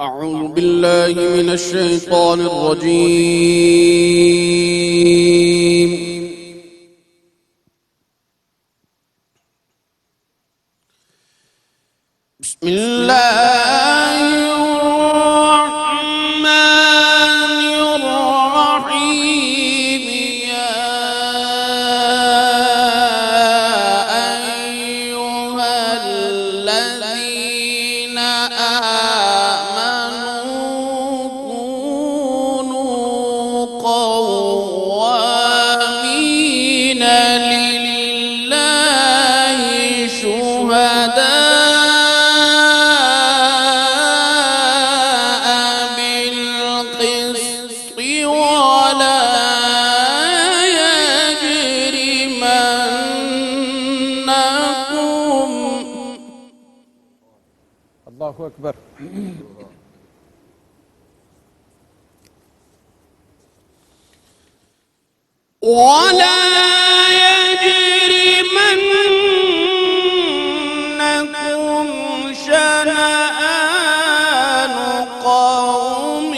أعوذ بالله من الشيطان الرجيم. بسم الله الرحمن الرحيم. يا أيها الذين آمنوا كونوا قوامين لله شهداء بالقسط ولا يجرمنكم الله أكبر. ولا يجرمنكم شنآن قوم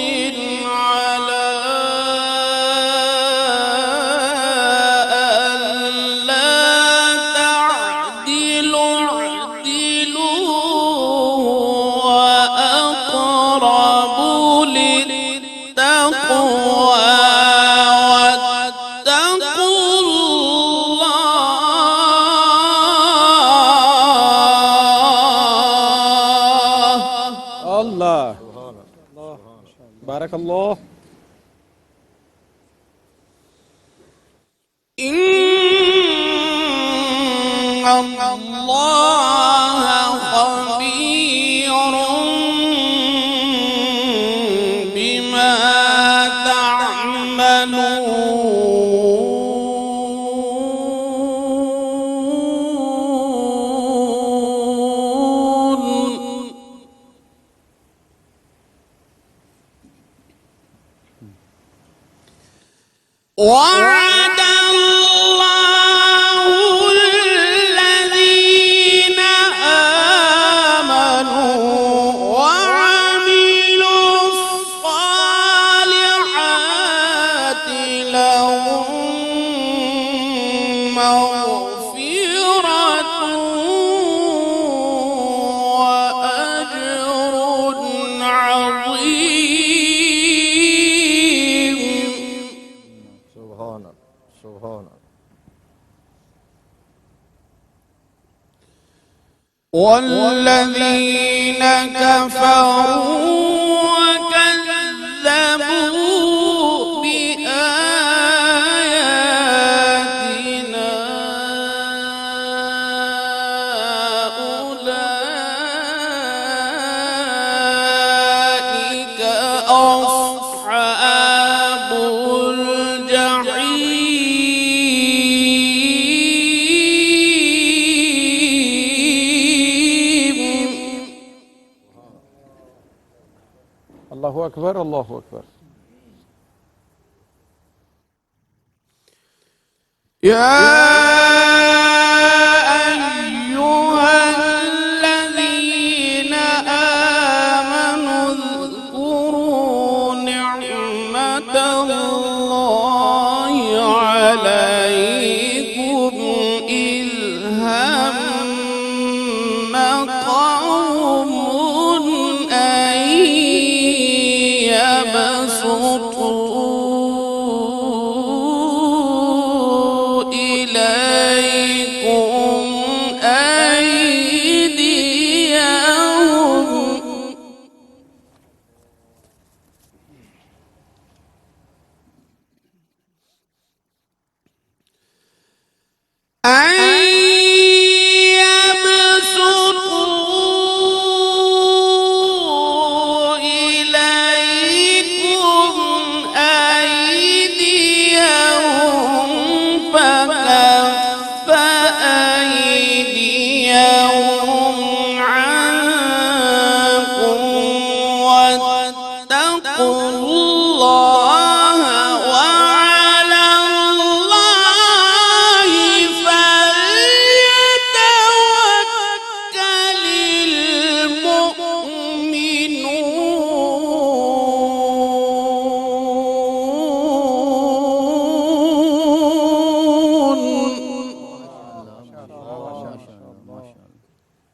على ألا تعدلوا اعدلوا وأقرب للتقوى واتقوا الله. الله بارك الله. إن الله خبير بما تعملون. وعد الله الذين آمنوا وعملوا الصالحات لهم مغفرة وأجر عظيم. سبحان الله سبحان الله. والذين كفروا وكذبوا بآياتنا أولئك أصحاب الجحيم. الله أكبر الله أكبر. يا أيها الذين آمنوا اذكروا نعمة الله عليكم إذ هم قوم أن يبسطوا إليكم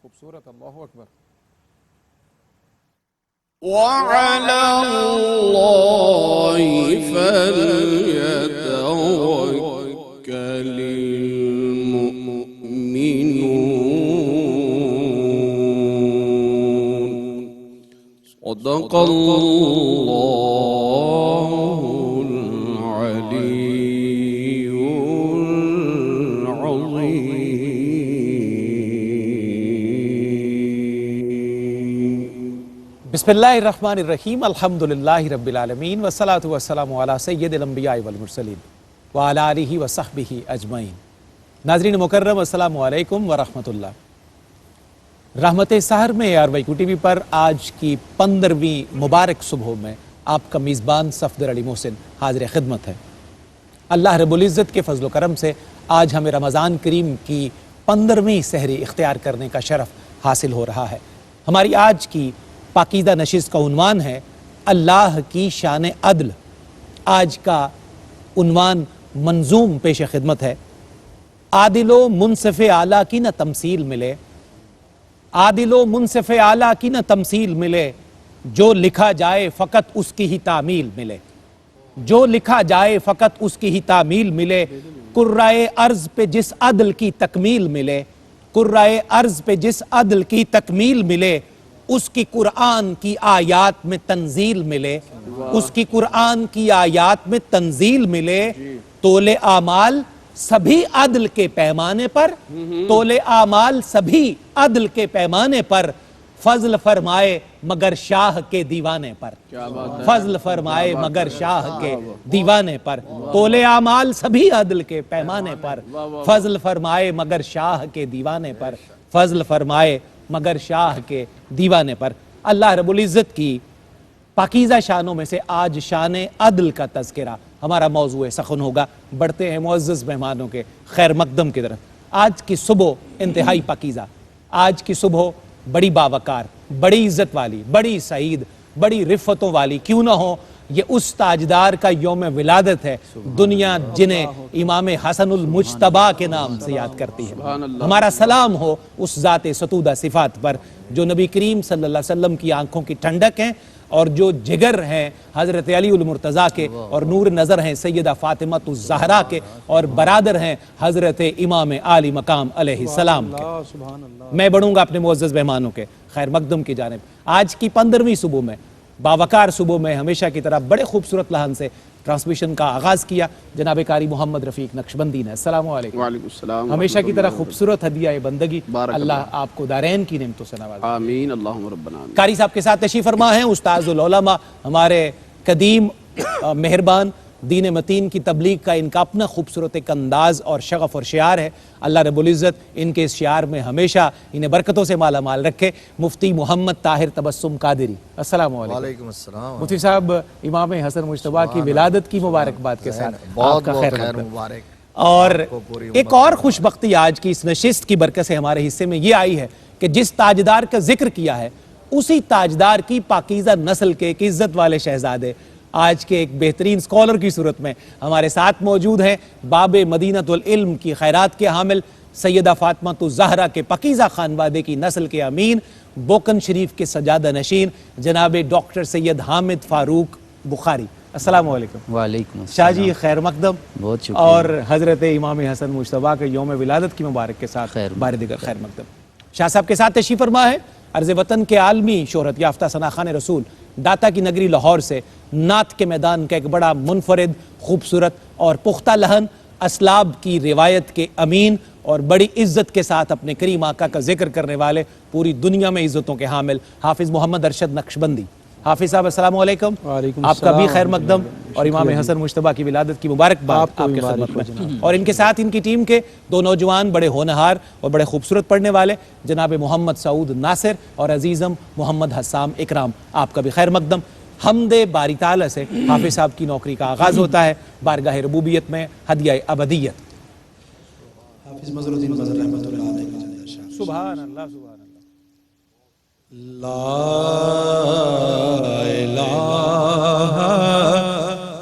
خوبصورت، اللہ اکبر. وعلى الله فليتوكل المؤمنون. صدق الله العلي العظيم. بسم اللہ الرحمن الرحیم. الحمدللہ رب العالمین والصلاة والسلام علی سید الانبیاء والمرسلین وعلی آلہ وصحبہ اجمعین. ناظرین مکرم، السلام علیکم ورحمۃ اللہ. رحمت سحر میں ARYQ TV پر آج کی 15ویں مبارک صبح میں آپ کا میزبان صفدر علی محسن حاضر خدمت ہے. اللہ رب العزت کے فضل و کرم سے آج ہمیں رمضان کریم کی 15ویں سحری اختیار کرنے کا شرف حاصل ہو رہا ہے. ہماری آج کی پاکیزہ نشست کا عنوان ہے اللہ کی شان عدل. آج کا عنوان منظوم پیش خدمت ہے. عادل و منصف اعلیٰ کی نہ تمثیل ملے، عادل و منصف اعلیٰ کی نہ تمثیل ملے، جو لکھا جائے فقط اس کی ہی تعمیل ملے، جو لکھا جائے فقط اس کی ہی تعمیل ملے. قرائے ارض پہ جس عدل کی تکمیل ملے، قرائے ارض پہ جس عدل کی تکمیل ملے، اس کی قرآن کی آیات میں تنزیل ملے، اس کی قرآن کی آیات میں تنزیل ملے. طول اعمال سبھی عدل کے پیمانے پر، طول اعمال سبھی عدل کے پیمانے پر، فضل فرمائے مگر شاہ کے دیوانے پر، فضل فرمائے مگر شاہ کے دیوانے پر. طول اعمال سبھی عدل کے پیمانے پر، فضل فرمائے مگر شاہ کے دیوانے پر، فضل فرمائے مگر شاہ کے دیوانے پر. اللہ رب العزت کی پاکیزہ شانوں میں سے آج شان عدل کا تذکرہ ہمارا موضوع سخن ہوگا. بڑھتے ہیں معزز مہمانوں کے خیر مقدم کی طرف. آج کی صبح انتہائی پاکیزہ، آج کی صبح بڑی باوقار، بڑی عزت والی، بڑی سعید، بڑی رفتوں والی کیوں نہ ہو. یہ اس تاجدار کا یوم ولادت ہے دنیا جنہیں امام حسن المجتبیٰ کے نام سے یاد کرتی ہے. ہمارا سلام ہو اس ذات ستودہ صفات پر جو نبی کریم صلی اللہ علیہ وسلم کی آنکھوں کی ٹھنڈک ہیں اور جو جگر ہیں حضرت علی المرتضیٰ کے اور نور نظر ہیں سیدہ فاطمہ الزہرا کے اور برادر ہیں حضرت امام عالی مقام علیہ السلام کے. میں بڑھوں گا اپنے معزز مہمانوں کے خیر مقدم کی جانب. آج کی 15ویں صبح میں، باوقار صبح میں ہمیشہ کی طرح بڑے خوبصورت لحن سے ٹرانسمیشن کا آغاز کیا جناب قاری محمد رفیق نقشبندی نے. السلام علیکم. وعلیکم السلام. ہمیشہ کی طرح خوبصورت ہدیہ بندگی اللہ آپ کو دارین کی نعمتوں سے نوازے. آمین اللہم ربنا آمین. قاری صاحب کے ساتھ تشریف فرما ہیں استاذ العلماء، ہمارے قدیم مہربان، دین متین کی تبلیغ کا ان کا اپنا خوبصورت ایک انداز اور شغف اور شعار ہے. اللہ رب العزت ان کے اس شعار میں ہمیشہ انہیں برکتوں سے مالا مال رکھے. مفتی محمد طاہر تبسم قادری. السلام علیکم. وعلیکم السلام. مفتی صاحب امام حسن مجتبیٰ کی ولادت کی مبارکباد کے ساتھ آپ کا خیر مبارک. اور ایک اور خوش بختی آج کی اس نشست کی برکت سے ہمارے حصے میں یہ آئی ہے کہ جس تاجدار کا ذکر کیا ہے اسی تاجدار کی پاکیزہ نسل کے ایک عزت والے شہزادے آج کے ایک بہترین سکولر کی صورت میں ہمارے ساتھ موجود ہیں. باب مدینۃ العلم کی خیرات کے حامل، سیدہ فاطمہ الزہرا کے پاکیزہ خانوادے کی نسل کے امین، بوکن شریف کے سجادہ نشین جناب ڈاکٹر سید حامد فاروق بخاری. السلام علیکم. وعلیکم السلام. شاہ جی خیر مقدم. بہت شکریہ. اور حضرت امام حسن مجتبیٰ کے یوم ولادت کی مبارک کے ساتھ بار دیگر خیر مقدم. شاہ صاحب کے ساتھ تشریف فرما ہے عرض وطن کے عالمی شہرت یافتہ ثناخوان رسول داتا کی نگری لاہور سے نعت کے میدان کا ایک بڑا منفرد، خوبصورت اور پختہ لحن، اسلاب کی روایت کے امین اور بڑی عزت کے ساتھ اپنے کریم آقا کا ذکر کرنے والے، پوری دنیا میں عزتوں کے حامل حافظ محمد ارشد نقشبندی. حافظ صاحب السلام علیکم. آپ کا بھی خیر مقدم اور امام حسن مجتبیٰ کی ولادت کی مبارکباد آپ کے خدمت میں. اور ان کے ساتھ ان کی ٹیم کے دو نوجوان بڑے ہونہار اور بڑے خوبصورت پڑھنے والے جناب محمد سعود ناصر اور عزیزم محمد حسام اکرام. آپ کا بھی خیر مقدم. حمد باری تعالیٰ سے حافظ صاحب کی نوکری کا آغاز ہوتا ہے بارگاہ ربوبیت میں ہدیہ ابدیت. حافظ مظہر الدین مظہر رحمۃ اللہ علیہ. سبحان اللہ سبحان اللہ. لا الہ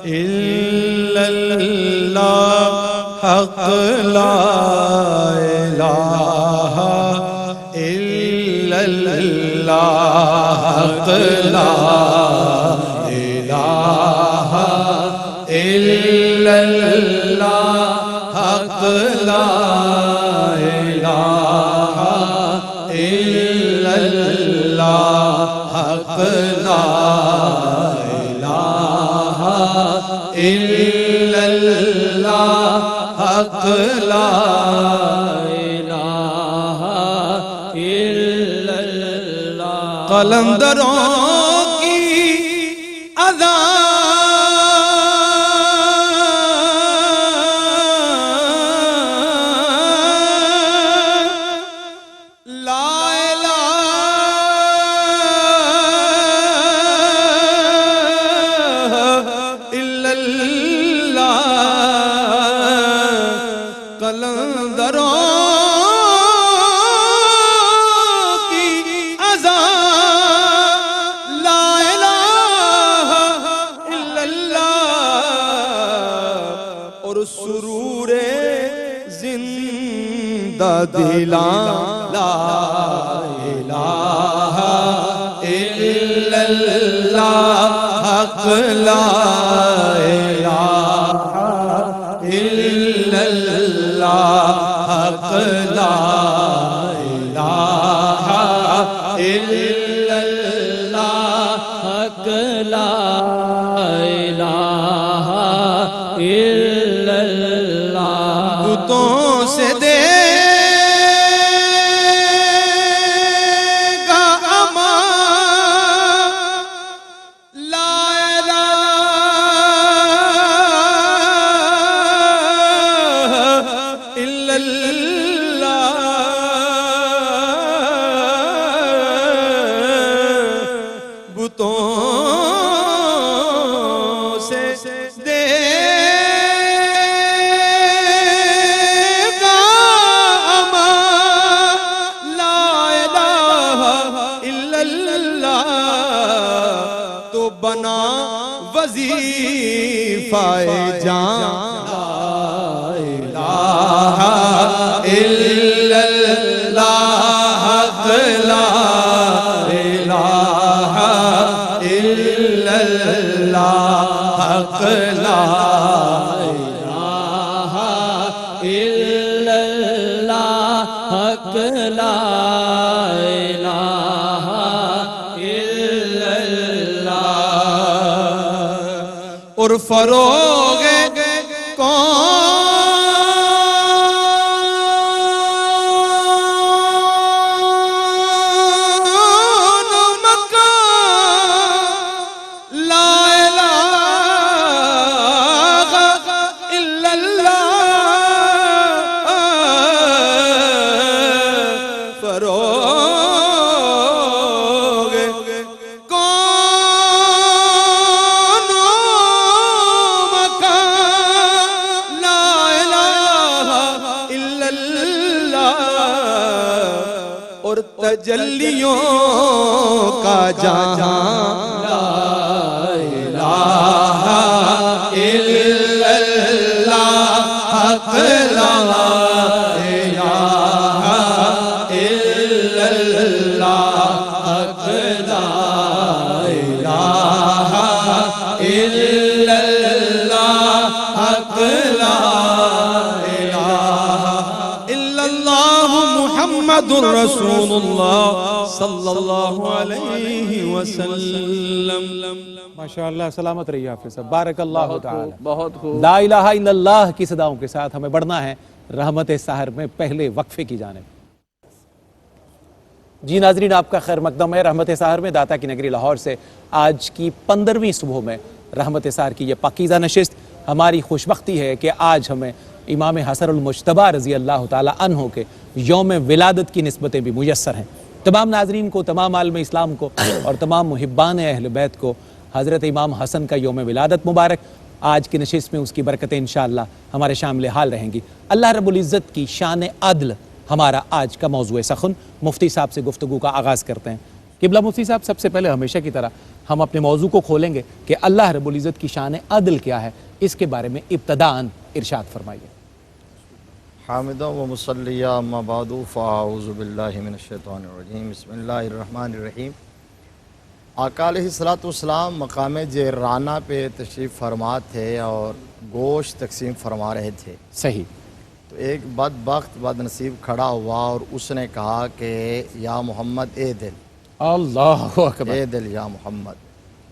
الا اللہ حق لا الہ الا إلا الله حق لا إله إلا الله حق لا إله إلا الله حق لا إله إلا الله حق لا إله إلا الله قلندروں کی سرور زندہ دلاں لا الہ الا اللہ حق لا الہ الا اللہ حق لا الہ الا اللہ حق لا الہ الا اللہ بتوں سے دے گا امان لا الہ الا اللہ بتوں سے دے بنا وظیفہ جان لا الہ الا اللہ حق لا الہ الا اللہ حق لا الہ الا اللہ حق لا الہ الا اللہ اور فروغ کون مکان لا الہ الا اللہ فروغ اور تجلیوں کا جہاں لا الہ الا اللہ حق لا الہ الا اللہ حق لا الہ الا اللہ حق لا محمد رسول اللہ صلی اللہ علیہ وسلم ماشاءاللہ سلامت رہیے حافظ صاحب بارک اللہ تعالی بہت خوب لا الہ الا اللہ کی صداؤں کے ساتھ ہمیں بڑھنا ہے رحمت سحر میں پہلے وقفے کی جانب۔ جی ناظرین آپ کا خیر مقدم ہے رحمت سحر میں داتا کی نگری لاہور سے آج کی 15ویں صبح میں رحمت سحر کی یہ پاکیزہ نشست۔ ہماری خوشبختی ہے کہ آج ہمیں امام حسن المجتبی رضی اللہ تعالی عنہ کے یوم ولادت کی نسبتیں بھی میسر ہیں۔ تمام ناظرین کو، تمام عالم اسلام کو اور تمام محبان اہل بیت کو حضرت امام حسن کا یوم ولادت مبارک۔ آج کی نشست میں اس کی برکتیں انشاءاللہ ہمارے شامل حال رہیں گی۔ اللہ رب العزت کی شان عدل ہمارا آج کا موضوع سخن۔ مفتی صاحب سے گفتگو کا آغاز کرتے ہیں۔ قبلہ مفتی صاحب سب سے پہلے ہمیشہ کی طرح ہم اپنے موضوع کو کھولیں گے کہ اللہ رب العزت کی شان عدل کیا ہے، اس کے بارے میں ابتداءً ارشاد فرمائیے۔ حامدا و مصلیہ اما بعد فاعوذ باللہ من الشیطان الرجیم بسم اللہ الرحمن الرحیم۔ آقا علیہ الصلوۃ والسلام مقام جعرانہ پہ تشریف فرما تھے اور گوشت تقسیم فرما رہے تھے۔ صحیح۔ تو ایک بدبخت بد نصیب کھڑا ہوا اور اس نے کہا کہ یا محمد اے دل، اللہ اکبر، اے دل یا محمد،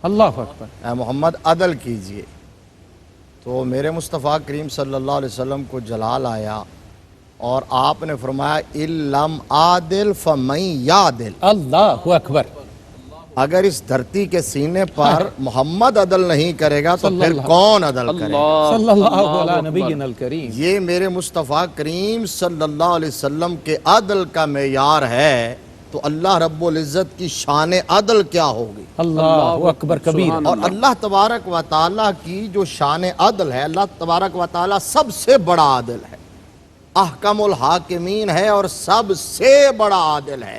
اللہ اکبر۔ اے محمد عدل کیجئے۔ تو میرے مصطفیٰ کریم صلی اللہ علیہ وسلم کو جلال آیا اور آپ نے فرمایا اِلَّمْ عَادِلْ فَمَنْ يَعْدِلْ، اللہ اکبر۔ اگر اس دھرتی کے سینے پر محمد عدل نہیں کرے گا تو پھر کون عدل کرے گا؟ صلی اللہ علیہ نبینا الکریم۔ یہ میرے مصطفیٰ کریم صلی اللہ علیہ وسلم کے عدل کا معیار ہے تو اللہ رب العزت کی شان عدل کیا ہوگی؟ اللہ اکبر کبیر۔ اور اللہ تبارک و تعالیٰ کی جو شان عدل ہے، اللہ تبارک و تعالیٰ سب سے بڑا عادل ہے، احکم الحاکمین ہے اور سب سے بڑا عادل ہے۔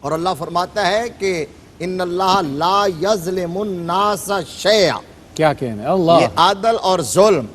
اور اللہ فرماتا ہے کہ ان اللہ لا یظلم الناس شیئا، کیا کہنا ہے اللہ۔ یہ عدل اور ظلم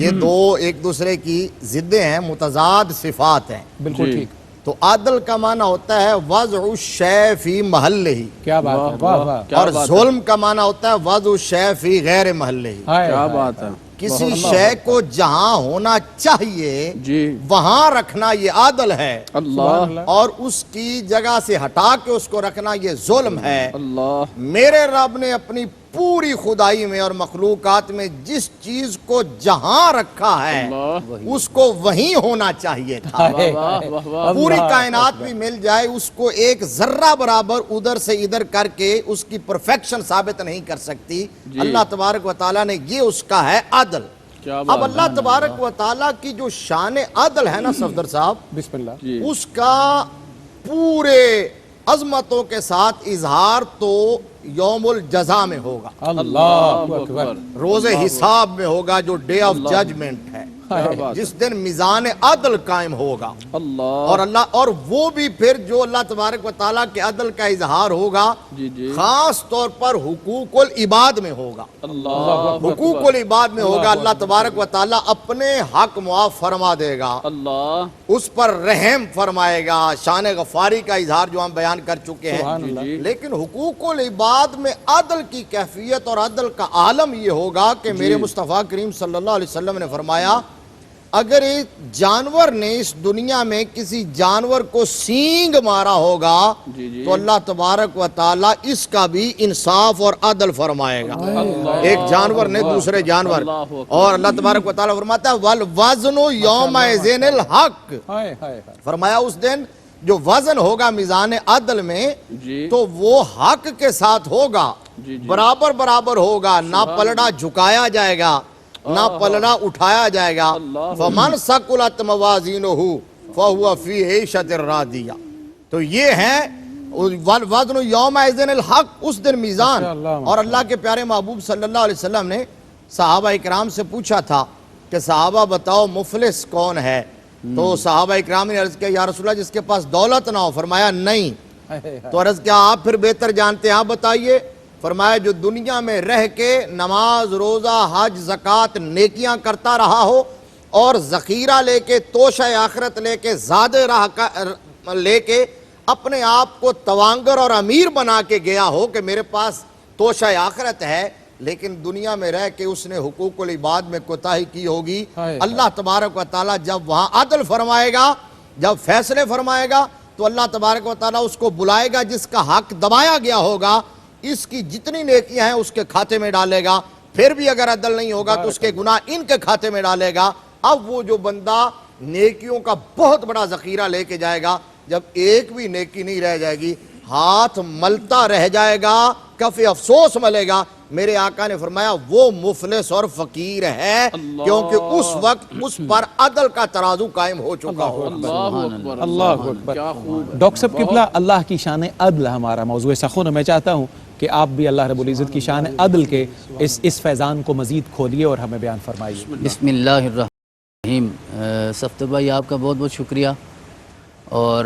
یہ دو ایک دوسرے کی ضدیں ہیں، متضاد صفات ہیں۔ بالکل ٹھیک۔ تو عدل کا معنی ہوتا ہے وضع الشیء فی محلہ، کیا بات ہے، واہ واہ۔ اور ظلم کا معنی ہوتا ہے وضع الشیء فی غیر محلہ۔ کیا بات ہے، کسی شے کو جہاں ہونا چاہیے جی وہاں رکھنا یہ عدل ہے، اللہ اور اس کی جگہ سے ہٹا کے اس کو رکھنا یہ ظلم ہے۔ اللہ میرے رب نے اپنی پوری خدائی میں اور مخلوقات میں جس چیز کو جہاں رکھا ہے اس کو وہیں ہونا چاہیے تھا۔ پوری کائنات بھی مل جائے، اس کو ایک ذرہ برابر ادھر سے ادھر کر کے اس کی پرفیکشن ثابت نہیں کر سکتی۔ اللہ تبارک و تعالیٰ نے یہ اس کا ہے عدل۔ اب اللہ تبارک و تعالیٰ کی جو شان عدل ہے نا صفدر صاحب، بسم اللہ۔ اس کا پورے عظمتوں کے ساتھ اظہار تو یوم الجزا میں ہوگا، اللہ اکبر۔ روز حساب میں ہوگا، جو ڈے آف ججمنٹ ہے، جس دن میزان عدل قائم ہوگا۔ اور وہ بھی پھر جو اللہ تبارک و تعالیٰ کے عدل کا اظہار ہوگا خاص طور پر حقوق العباد میں ہوگا۔ حقوق العباد میں ہوگا، اللہ تبارک و تعالیٰ اپنے حق معاف فرما دے گا، اس پر رحم فرمائے گا، شان غفاری کا اظہار جو ہم بیان کر چکے ہیں۔ لیکن حقوق العباد میں عدل کی کیفیت اور عدل کا عالم یہ ہوگا کہ میرے مصطفیٰ کریم صلی اللہ علیہ وسلم نے فرمایا اگر ایک جانور نے اس دنیا میں کسی جانور کو سینگ مارا ہوگا تو اللہ تبارک و تعالیٰ اس کا بھی انصاف اور عدل فرمائے گا۔ ایک جانور نے دوسرے جانور، اور اللہ تبارک و تعالیٰ فرماتا ہے وَالْوَزْنُ يَوْمَئِذٍ الْحَقِّ، فرمایا اس دن جو وزن ہوگا میزان عدل میں تو وہ حق کے ساتھ ہوگا، برابر برابر ہوگا، نہ پلڑا جھکایا جائے گا نہ پلڑا اٹھایا جائے گا۔ فَمَنْ ثَقُلَتْ مَوَازِينُهُ فَهُوَ فِي عِيشَةٍ رَاضِيَةٍ۔ تو یہ ہے وَالْوَزْنُ يَوْمَئِذٍ الْحَقِّ، اس دن میزان۔ اور اللہ کے پیارے محبوب صلی اللہ علیہ وسلم نے صحابہ اکرام سے پوچھا تھا کہ صحابہ بتاؤ مفلس کون ہے؟ تو صحابہ اکرام نے عرض کیا یا رسول اللہ جس کے پاس دولت نہ ہو، فرمایا نہیں۔ تو عرض کیا آپ پھر بہتر جانتے ہیں، آپ بتائیے؟ فرمایا جو دنیا میں رہ کے نماز روزہ حج زکوٰۃ نیکیاں کرتا رہا ہو اور ذخیرہ لے کے توشہ آخرت لے کے زیادہ راہ لے کے اپنے آپ کو توانگر اور امیر بنا کے گیا ہو کہ میرے پاس توشہ آخرت ہے، لیکن دنیا میں رہ کے اس نے حقوق العباد میں کوتاہی کی ہوگی، اللہ تبارک و تعالیٰ جب وہاں عدل فرمائے گا، جب فیصلے فرمائے گا تو اللہ تبارک و تعالیٰ اس کو بلائے گا جس کا حق دبایا گیا ہوگا، اس کی جتنی نیکیاں ہیں اس کے کھاتے میں ڈالے گا، پھر بھی اگر عدل نہیں ہوگا تو اس کے گناہ ان کے کھاتے میں ڈالے گا۔ اب وہ جو بندہ نیکیوں کا بہت بڑا ذخیرہ لے کے جائے گا، جب ایک بھی نیکی نہیں رہ جائے گی، ہاتھ ملتا رہ جائے گا، کف افسوس ملے گا۔ میرے آقا نے فرمایا وہ مفلس اور فقیر ہے، کیونکہ اس وقت اس پر عدل کا ترازو قائم ہو چکا ہو۔ اللہ اکبر۔ ڈاکٹر صاحب قبلہ، اللہ کی شان عدل ہمارا موضوع سخن، میں چاہتا ہوں کہ آپ بھی اللہ رب العزت کی شان عدل کے اس فیضان کو مزید کھولیے اور ہمیں بیان فرمائیے۔ بسم اللہ الرحمن الرحیم۔ صفدر بھائی آپ کا بہت بہت شکریہ اور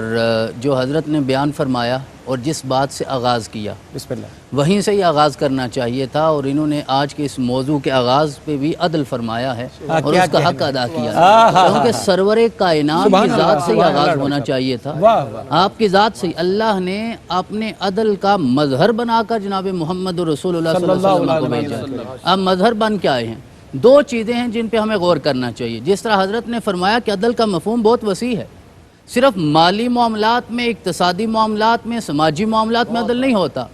جو حضرت نے بیان فرمایا اور جس بات سے آغاز کیا بسم اللہ، وہیں سے ہی آغاز کرنا چاہیے تھا، اور انہوں نے آج کے اس موضوع کے آغاز پہ بھی عدل فرمایا ہے اور اس کا حق ادا کیا ہے، کیونکہ سرور کائنات کی ذات سے ہی آغاز ہونا چاہیے تھا۔ آپ کی ذات سے اللہ نے اپنے عدل کا مظہر بنا کر جناب محمد رسول اللہ صلی اللہ علیہ وسلم کو بھیجا۔ اب مظہر بن کے آئے ہیں، دو چیزیں ہیں جن پہ ہمیں غور کرنا چاہیے۔ جس طرح حضرت نے فرمایا کہ عدل کا مفہوم بہت وسیع ہے، صرف مالی معاملات میں، اقتصادی معاملات میں، سماجی معاملات میں عدل نہیں ہوتا۔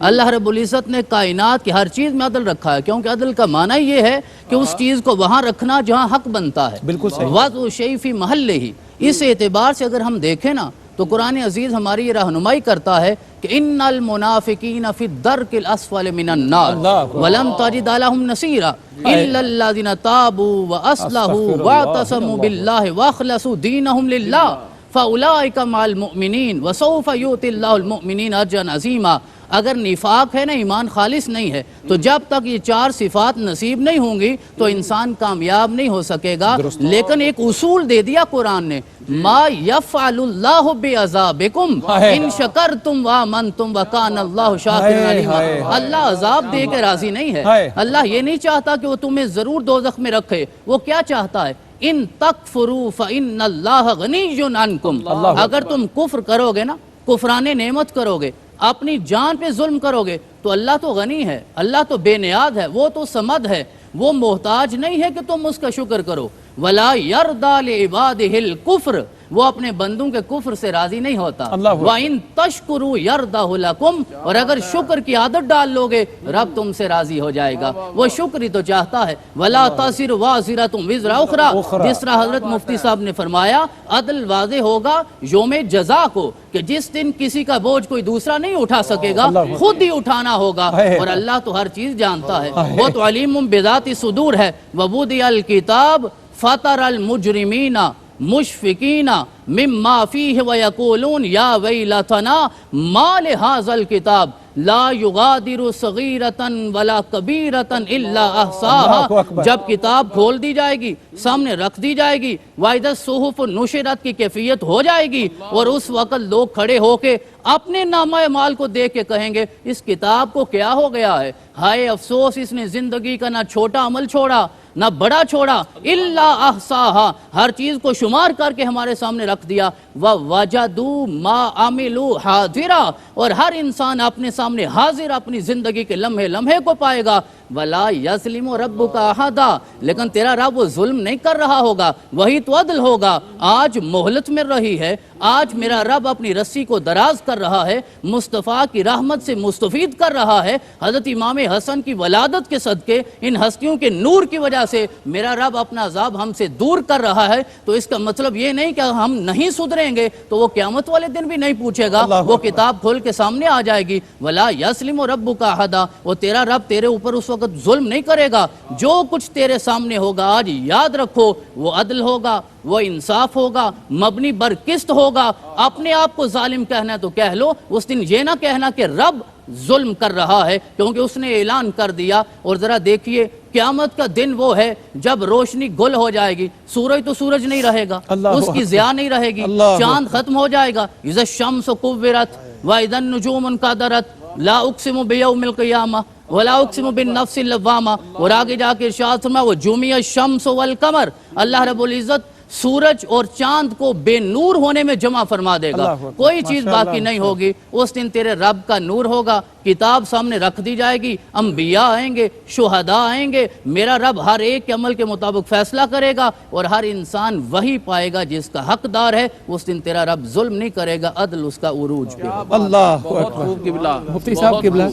اللہ رب العزت نے کائنات کی ہر چیز میں عدل رکھا ہے، کیونکہ عدل کا معنی یہ ہے کہ اس چیز کو وہاں رکھنا جہاں حق بنتا ہے، بالکل صحیح۔ وضع شیء فی محلہ ہی۔ اس اعتبار سے اگر ہم دیکھیں نا تو قرآن عزیز ہماری یہ رہنمائی کرتا ہے کہ ان المنافقین فی الدرک الاسفل من النار ولم تجد لهم نصیرا الا الذین تابوا واصلحوا واعتصموا باللہ واخلصوا دینہم للہ فاولئک مع المؤمنین وسوف یؤتی اللہ المؤمنین اجرا عظیما۔ اگر نفاق ہے نا، ایمان خالص نہیں ہے، تو جب تک یہ چار صفات نصیب نہیں ہوں گی تو انسان کامیاب نہیں ہو سکے گا۔ لیکن ایک اصول دے دیا قرآن نے، ما یفعل اللہ بعذابکم ان شکرتم وآمنتم وکان اللہ شاکرا علیما۔ اللہ عذاب دے کے راضی نہیں ہے، اللہ یہ نہیں چاہتا کہ وہ تمہیں ضرور دوزخ میں رکھے، وہ کیا چاہتا ہے؟ ان تکفروا فإن اللہ غنی عنکم۔ اگر تم کفر کرو گے نا، کفران نعمت کرو گے، اپنی جان پہ ظلم کرو گے، تو اللہ تو غنی ہے، اللہ تو بے نیاز ہے، وہ تو صمد ہے، وہ محتاج نہیں ہے کہ تم اس کا شکر کرو۔ وَلَا يَرْضَى لِعِبَادِهِ الْكُفْرِ، وہ اپنے بندوں کے کفر سے راضی نہیں ہوتا۔ وَإِن تَشْكُرُوا يَرْضَهُ لَكُمْ، اور اگر شکر کی عادت ڈال لو گے رب تم سے راضی ہو جائے گا، وہ شکر ہی تو چاہتا ہے۔ وَلَا تَزِرُ وَازِرَةٌ وِزْرَ أُخْرَى، جس طرح حضرت مفتی صاحب نے فرمایا عدل واضح ہوگا یوم جزا کو، کہ جس دن کسی کا بوجھ کوئی دوسرا نہیں اٹھا سکے گا، خود ہی اٹھانا ہوگا، اور اللہ تو ہر چیز جانتا ہے، وہ تو علیم بذات الصدور ہے۔ وَوُضِعَ الْكِتَابُ فَتَرَى الْمُجْرِمِينَ مشفقین مما فیہ ویقولون یا ویلتنا ما لہذا الکتاب لا یغادر صغیرتا ولا کبیرتا الا احصاها۔ جب کتاب کھول دی جائے گی، سامنے رکھ دی جائے گی، وَإِذَا الصُّحُفُ نُشِرَتْ کی کیفیت ہو جائے گی، اور اس وقت لوگ کھڑے ہو کے اپنے نامہ اعمال کو دیکھ کے کہیں گے اس کتاب کو کیا ہو گیا ہے، ہائے افسوس اس نے زندگی کا نہ چھوٹا عمل چھوڑا نہ بڑا چھوڑا، الا احصاها، ہر چیز کو شمار کر کے ہمارے سامنے رکھ دیا۔ وَوَجَدُوا مَا عَمِلُوا حَاضِرًا، اور ہر انسان اپنے سامنے حاضر اپنی زندگی کے لمحے لمحے کو پائے گا۔ وَلَا يَظْلِمُ رَبُّكَ أَحَدًا، لیکن تیرا رب وہ ظلم نہیں کر رہا ہوگا، وہی تو عدل ہوگا۔ آج مہلت مل رہی ہے، آج میرا رب اپنی رسی کو دراز کر رہا ہے، مصطفیٰ کی رحمت سے مستفید کر رہا ہے، حضرت امام حسن کی ولادت کے صدقے ان ہستیوں کے نور کی وجہ سے میرا رب اپنا عذاب ہم سے دور کر رہا ہے۔ تو اس کا مطلب یہ نہیں کہ ہم نہیں سدھریں گے تو وہ قیامت والے دن بھی نہیں پوچھے گا، وہ کتاب کھول کے سامنے آ جائے گی۔ وَلَا يَظْلِمُ رَبُّكَ أَحَدًا، وہ تیرا رب تیرے اوپر اس وقت ظلم نہیں کرے گا۔ جو کچھ تیرے سامنے ہوگا آج یاد رکھو وہ عدل ہوگا، وہ انصاف ہوگا، مبنی بر قسط ہوگا۔ اپنے آپ کو ظالم کہنا ہے تو کہہ لو، اس دن یہ نہ کہنا کہ رب ظلم کر رہا ہے، کیونکہ اس نے اعلان کر دیا۔ اور ذرا دیکھیے قیامت کا دن وہ ہے جب روشنی گل ہو جائے گی، سورج تو سورج نہیں رہے گا، اس کی ضیاء نہیں رہے گی، چاند ختم ہو جائے گا۔ اذا الشمس كورت واذا النجوم انكدرت لا اقسم بیوم القیامہ ولا اقسم بالنفس اللوامہ، اور آگے جا کے ارشاد فرمایا وجمع الشمس والقمر، اللہ رب العزت سورج اور چاند کو بے نور ہونے میں جمع فرما دے گا، کوئی چیز باقی نہیں ہوگی۔ اس دن تیرے رب کا نور ہوگا، کتاب سامنے رکھ دی جائے گی، انبیاء آئیں گے، شہداء آئیں گے، میرا رب ہر ایک کے عمل کے مطابق فیصلہ کرے گا، اور ہر انسان وہی پائے گا جس کا حقدار ہے۔ اس دن تیرا رب ظلم نہیں کرے گا، عدل اس کا عروج پہ ہوگا۔ اللہ اکبر۔ مفتی صاحب قبلہ،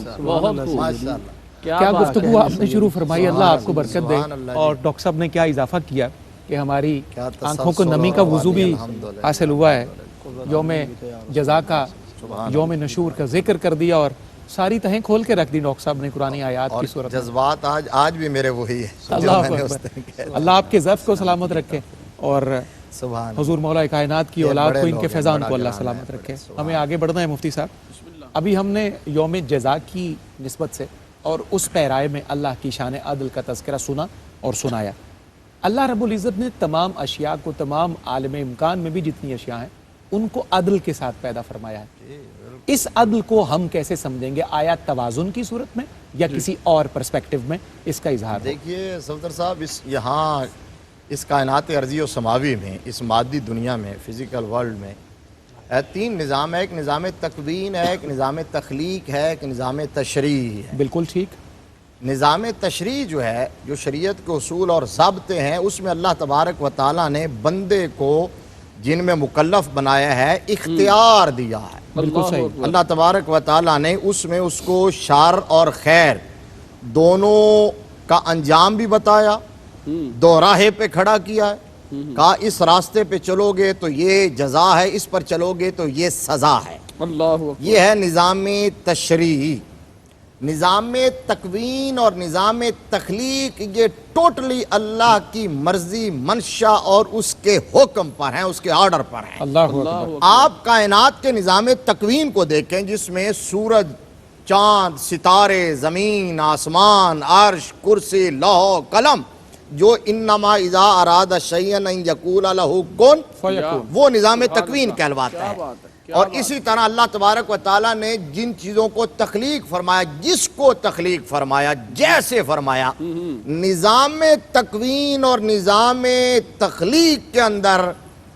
کیا گفتگو آپ نے شروع فرمائی، اللہ آپ کو برکت دے۔ اور ڈاکٹر صاحب نے کیا اضافہ کیا کہ ہماری آنکھوں کو نمی کا وضو بھی حاصل ہوا ہے، یوم جزا کا، یوم نشور کا ذکر کر دیا، اور ساری تہیں کھول کے رکھ دی ڈاکٹر صاحب نے قرآن آیات کی صورت۔ جذبات آج بھی میرے وہی ہے۔ اللہ آپ کے ضعف کو سلامت رکھے، اور حضور مولا کائنات کی اولاد کو، ان کے فیضان کو اللہ سلامت رکھے۔ ہمیں آگے بڑھنا ہے مفتی صاحب۔ ابھی ہم نے یوم جزا کی نسبت سے اور اس پیرائے میں اللہ کی شان عدل کا تذکرہ سنا اور سنایا۔ اللہ رب العزت نے تمام اشیاء کو، تمام عالم امکان میں بھی جتنی اشیاء ہیں ان کو عدل کے ساتھ پیدا فرمایا ہے. اس عدل کو ہم کیسے سمجھیں گے؟ آیا توازن کی صورت میں یا کسی اور پرسپیکٹو میں اس کا اظہار ہو؟ دیکھیے صفدر صاحب، یہاں اس کائنات ارضی و سماوی میں، اس مادی دنیا میں، فزیکل ورلڈ میں تین نظام ہے. ایک نظام تکوین ہے، ایک نظام تخلیق ہے، ایک نظام تشریع ہے. بالکل ٹھیک. نظام تشریع جو ہے، جو شریعت کے اصول اور ضابطے ہیں، اس میں اللہ تبارک و تعالیٰ نے بندے کو جن میں مکلف بنایا ہے اختیار دیا ہے. بالکل صحیح. اللہ تبارک و تعالیٰ نے اس میں اس کو شر اور خیر دونوں کا انجام بھی بتایا، دو راہے پہ کھڑا کیا ہے. کہا اس راستے پہ چلو گے تو یہ جزا ہے، اس پر چلو گے تو یہ سزا ہے. یہ ہے نظام تشریع. نظام تکوین اور نظام تخلیق یہ ٹوٹلی اللہ کی مرضی، منشا اور اس کے حکم پر ہیں، اس کے آرڈر پر ہیں. اللہ اکبر. آپ کائنات کے نظام تکوین کو دیکھیں جس میں سورج، چاند، ستارے، زمین، آسمان، عرش، کرسی، لوح قلم، جو انما اذا اراد شیئا ان یقول لہ کن فیکون، وہ نظام تکوین کہلواتا ہے. اور اسی طرح اللہ تبارک و تعالیٰ نے جن چیزوں کو تخلیق فرمایا، جس کو تخلیق فرمایا، جیسے فرمایا، نظام تکوین اور نظام تخلیق کے اندر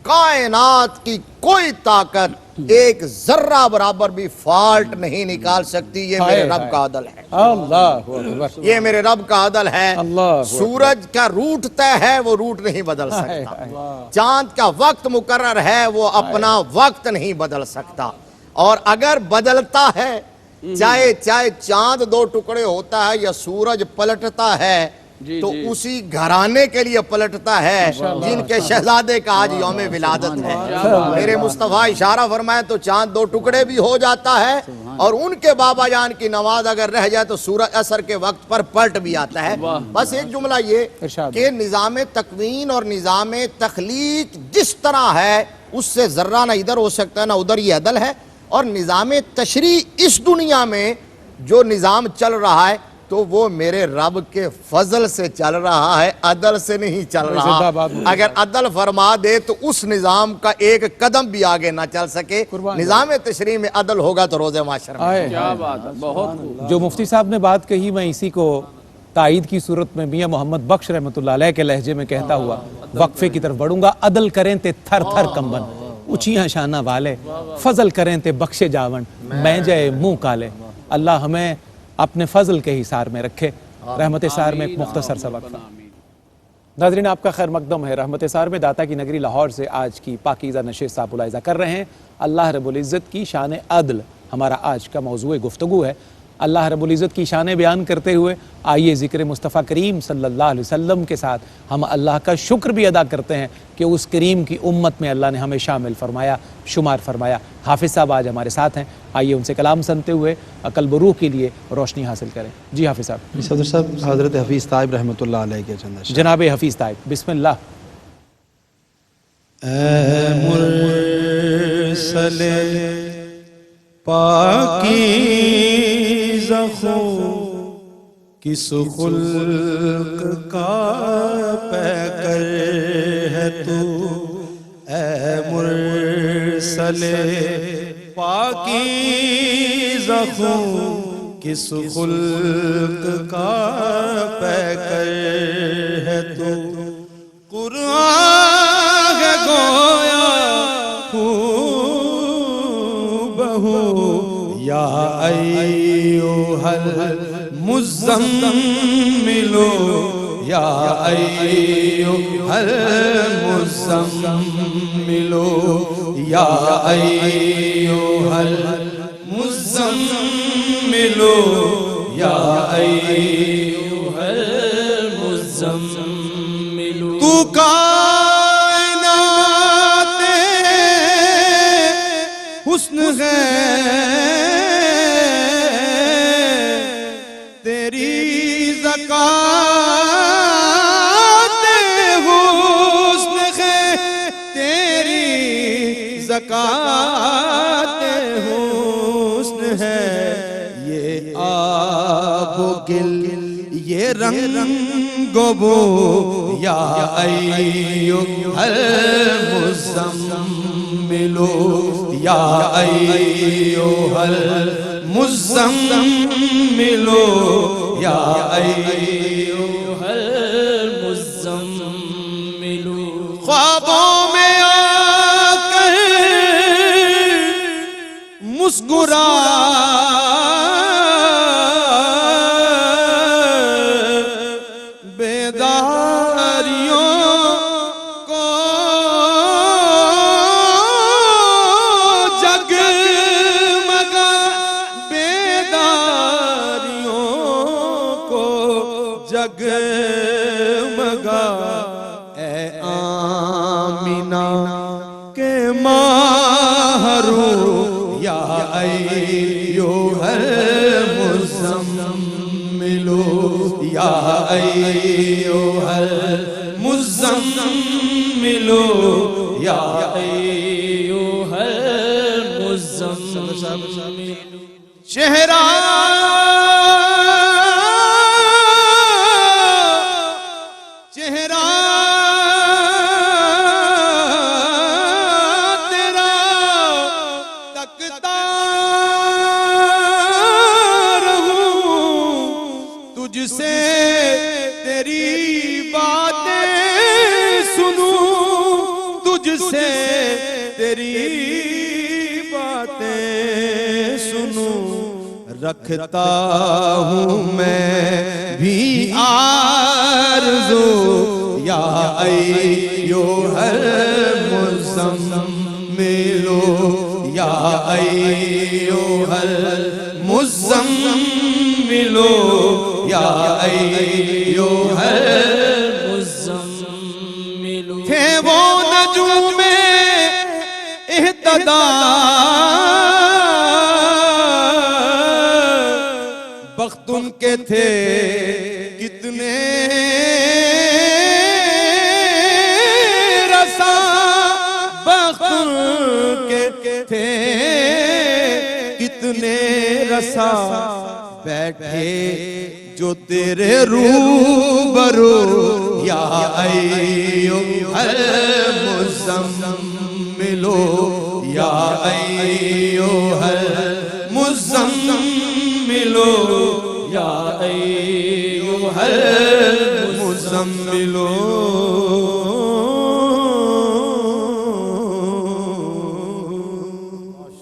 کائنات کی کوئی طاقت ایک ذرہ برابر بھی فالٹ نہیں نکال سکتی. یہ میرے رب کا عدل ہے. اللہ اکبر. یہ میرے رب کا عدل ہے. اللہ سورج کا روٹ طے ہے، وہ روٹ نہیں بدل سکتا. چاند کا وقت مقرر ہے، وہ اپنا وقت نہیں بدل سکتا. اور اگر بدلتا ہے، چاہے چاند دو ٹکڑے ہوتا ہے یا سورج پلٹتا ہے، تو اسی گھرانے کے لیے پلٹتا ہے جن کے شہزادے کا آج یوم ولادت ہے. میرے مصطفیٰ اشارہ فرمائے تو چاند دو ٹکڑے بھی ہو جاتا ہے، اور ان کے بابا جان کی نماز اگر رہ جائے تو سورج عصر کے وقت پر پلٹ بھی آتا ہے. بس ایک جملہ یہ کہ نظام تکوین اور نظام تخلیق جس طرح ہے اس سے ذرہ نہ ادھر ہو سکتا ہے نہ ادھر، یہ عدل ہے. اور نظام تشریع اس دنیا میں جو نظام چل رہا ہے تو وہ میرے رب کے فضل سے چل رہا ہے، عدل سے نہیں چل رہا. اگر عدل فرما دے تو اس نظام کا ایک قدم بھی آگے نہ چل سکے. نظام تشریع میں عدل ہوگا تو روز محشر میں. کیا بات ہے، بہت. جو مفتی صاحب نے بات کہی، میں اسی کو تائید کی صورت میں میاں محمد بخش رحمۃ اللہ علیہ کے لہجے میں کہتا ہوا وقفے کی طرف بڑھوں گا. عدل کریں تے تھر تھر کمبن، اونچیاں شانہ والے، فضل کریں تے بخشے جاون، میں جائے منہ کالے. اللہ ہمیں اپنے فضل کے حصار میں رکھے. رحمت سار میں ایک مختصر سا وقفہ. ناظرین آپ کا خیر مقدم ہے. رحمت سار میں داتا کی نگری لاہور سے آج کی پاکیزہ نشست آپ ملاحظہ کر رہے ہیں. اللہ رب العزت کی شان عدل ہمارا آج کا موضوع گفتگو ہے. اللہ رب العزت کی شانیں بیان کرتے ہوئے آئیے ذکر مصطفیٰ کریم صلی اللہ علیہ وسلم کے ساتھ ہم اللہ کا شکر بھی ادا کرتے ہیں کہ اس کریم کی امت میں اللہ نے ہمیں شامل فرمایا، شمار فرمایا. حافظ صاحب آج ہمارے ساتھ ہیں، آئیے ان سے کلام سنتے ہوئے قلب و روح کے لیے روشنی حاصل کریں. جی حافظ صاحب. صدر صاحب، حضرت حفیظ طائب رحمۃ اللہ علیہ کے چند اشعار. جناب حفیظ طائب، بسم اللہ. اے مرسل پاکیزہ کس خلق کا پیکر ہے تو. اے مرسل پاکیزہ کس خلق کا پیکر ہے تو. قرآن ہے گویا بہو یا ایوہ المزمل یا ایوہ المزمل یا ایوہ المزمل یا ایوہ المزمل. تو کائنات حسن ہے تیری زکات حسن ہے تیری زکات حسن ہے. یہ آب و گل یہ رنگ و بو یا ایوہ المزمل یا ایھا المزمل یا ایھا المزمل خوابوں میں آ کر مسکرا جگمگا اے آمینہ کے ماہرو یا ایھا المزمل یا ایھا المزمل یا ایھا المزمل چہرہ رکھتا ہوں میں بھی آرزو یا ایھا المزمل یا ایھا المزمل یا ایھا المزمل تھے وہ نجوم اہتداء بخت ان کے تھے کتنے رسا بخت ان کے تھے کتنے رسا بیٹھے جو تیرے روبرو یا ایھا المزمل یا ایھا المزمل یا ایھا المزمل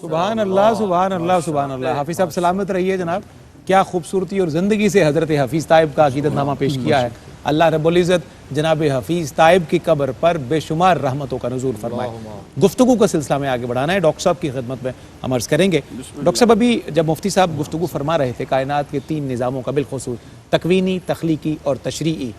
سبحان اللہ سبحان اللہ سبحان اللہ. حافظ صاحب سلامت رہیے جناب. کیا خوبصورتی اور زندگی سے حضرت حفیظ طائب کا عقیدت نامہ پیش کیا ہے. اللہ رب العزت جناب حفیظ طائب کی قبر پر بے شمار رحمتوں کا نزول فرمائے. گفتگو کا سلسلہ میں آگے بڑھانا ہے. ڈاکٹر صاحب کی خدمت میں ہم عرض کریں گے. ڈاکٹر صاحب ابھی جب مفتی صاحب گفتگو فرما رہے تھے کائنات کے 3 نظاموں کا بالخصوص تکوینی، تخلیقی اور تشریعی،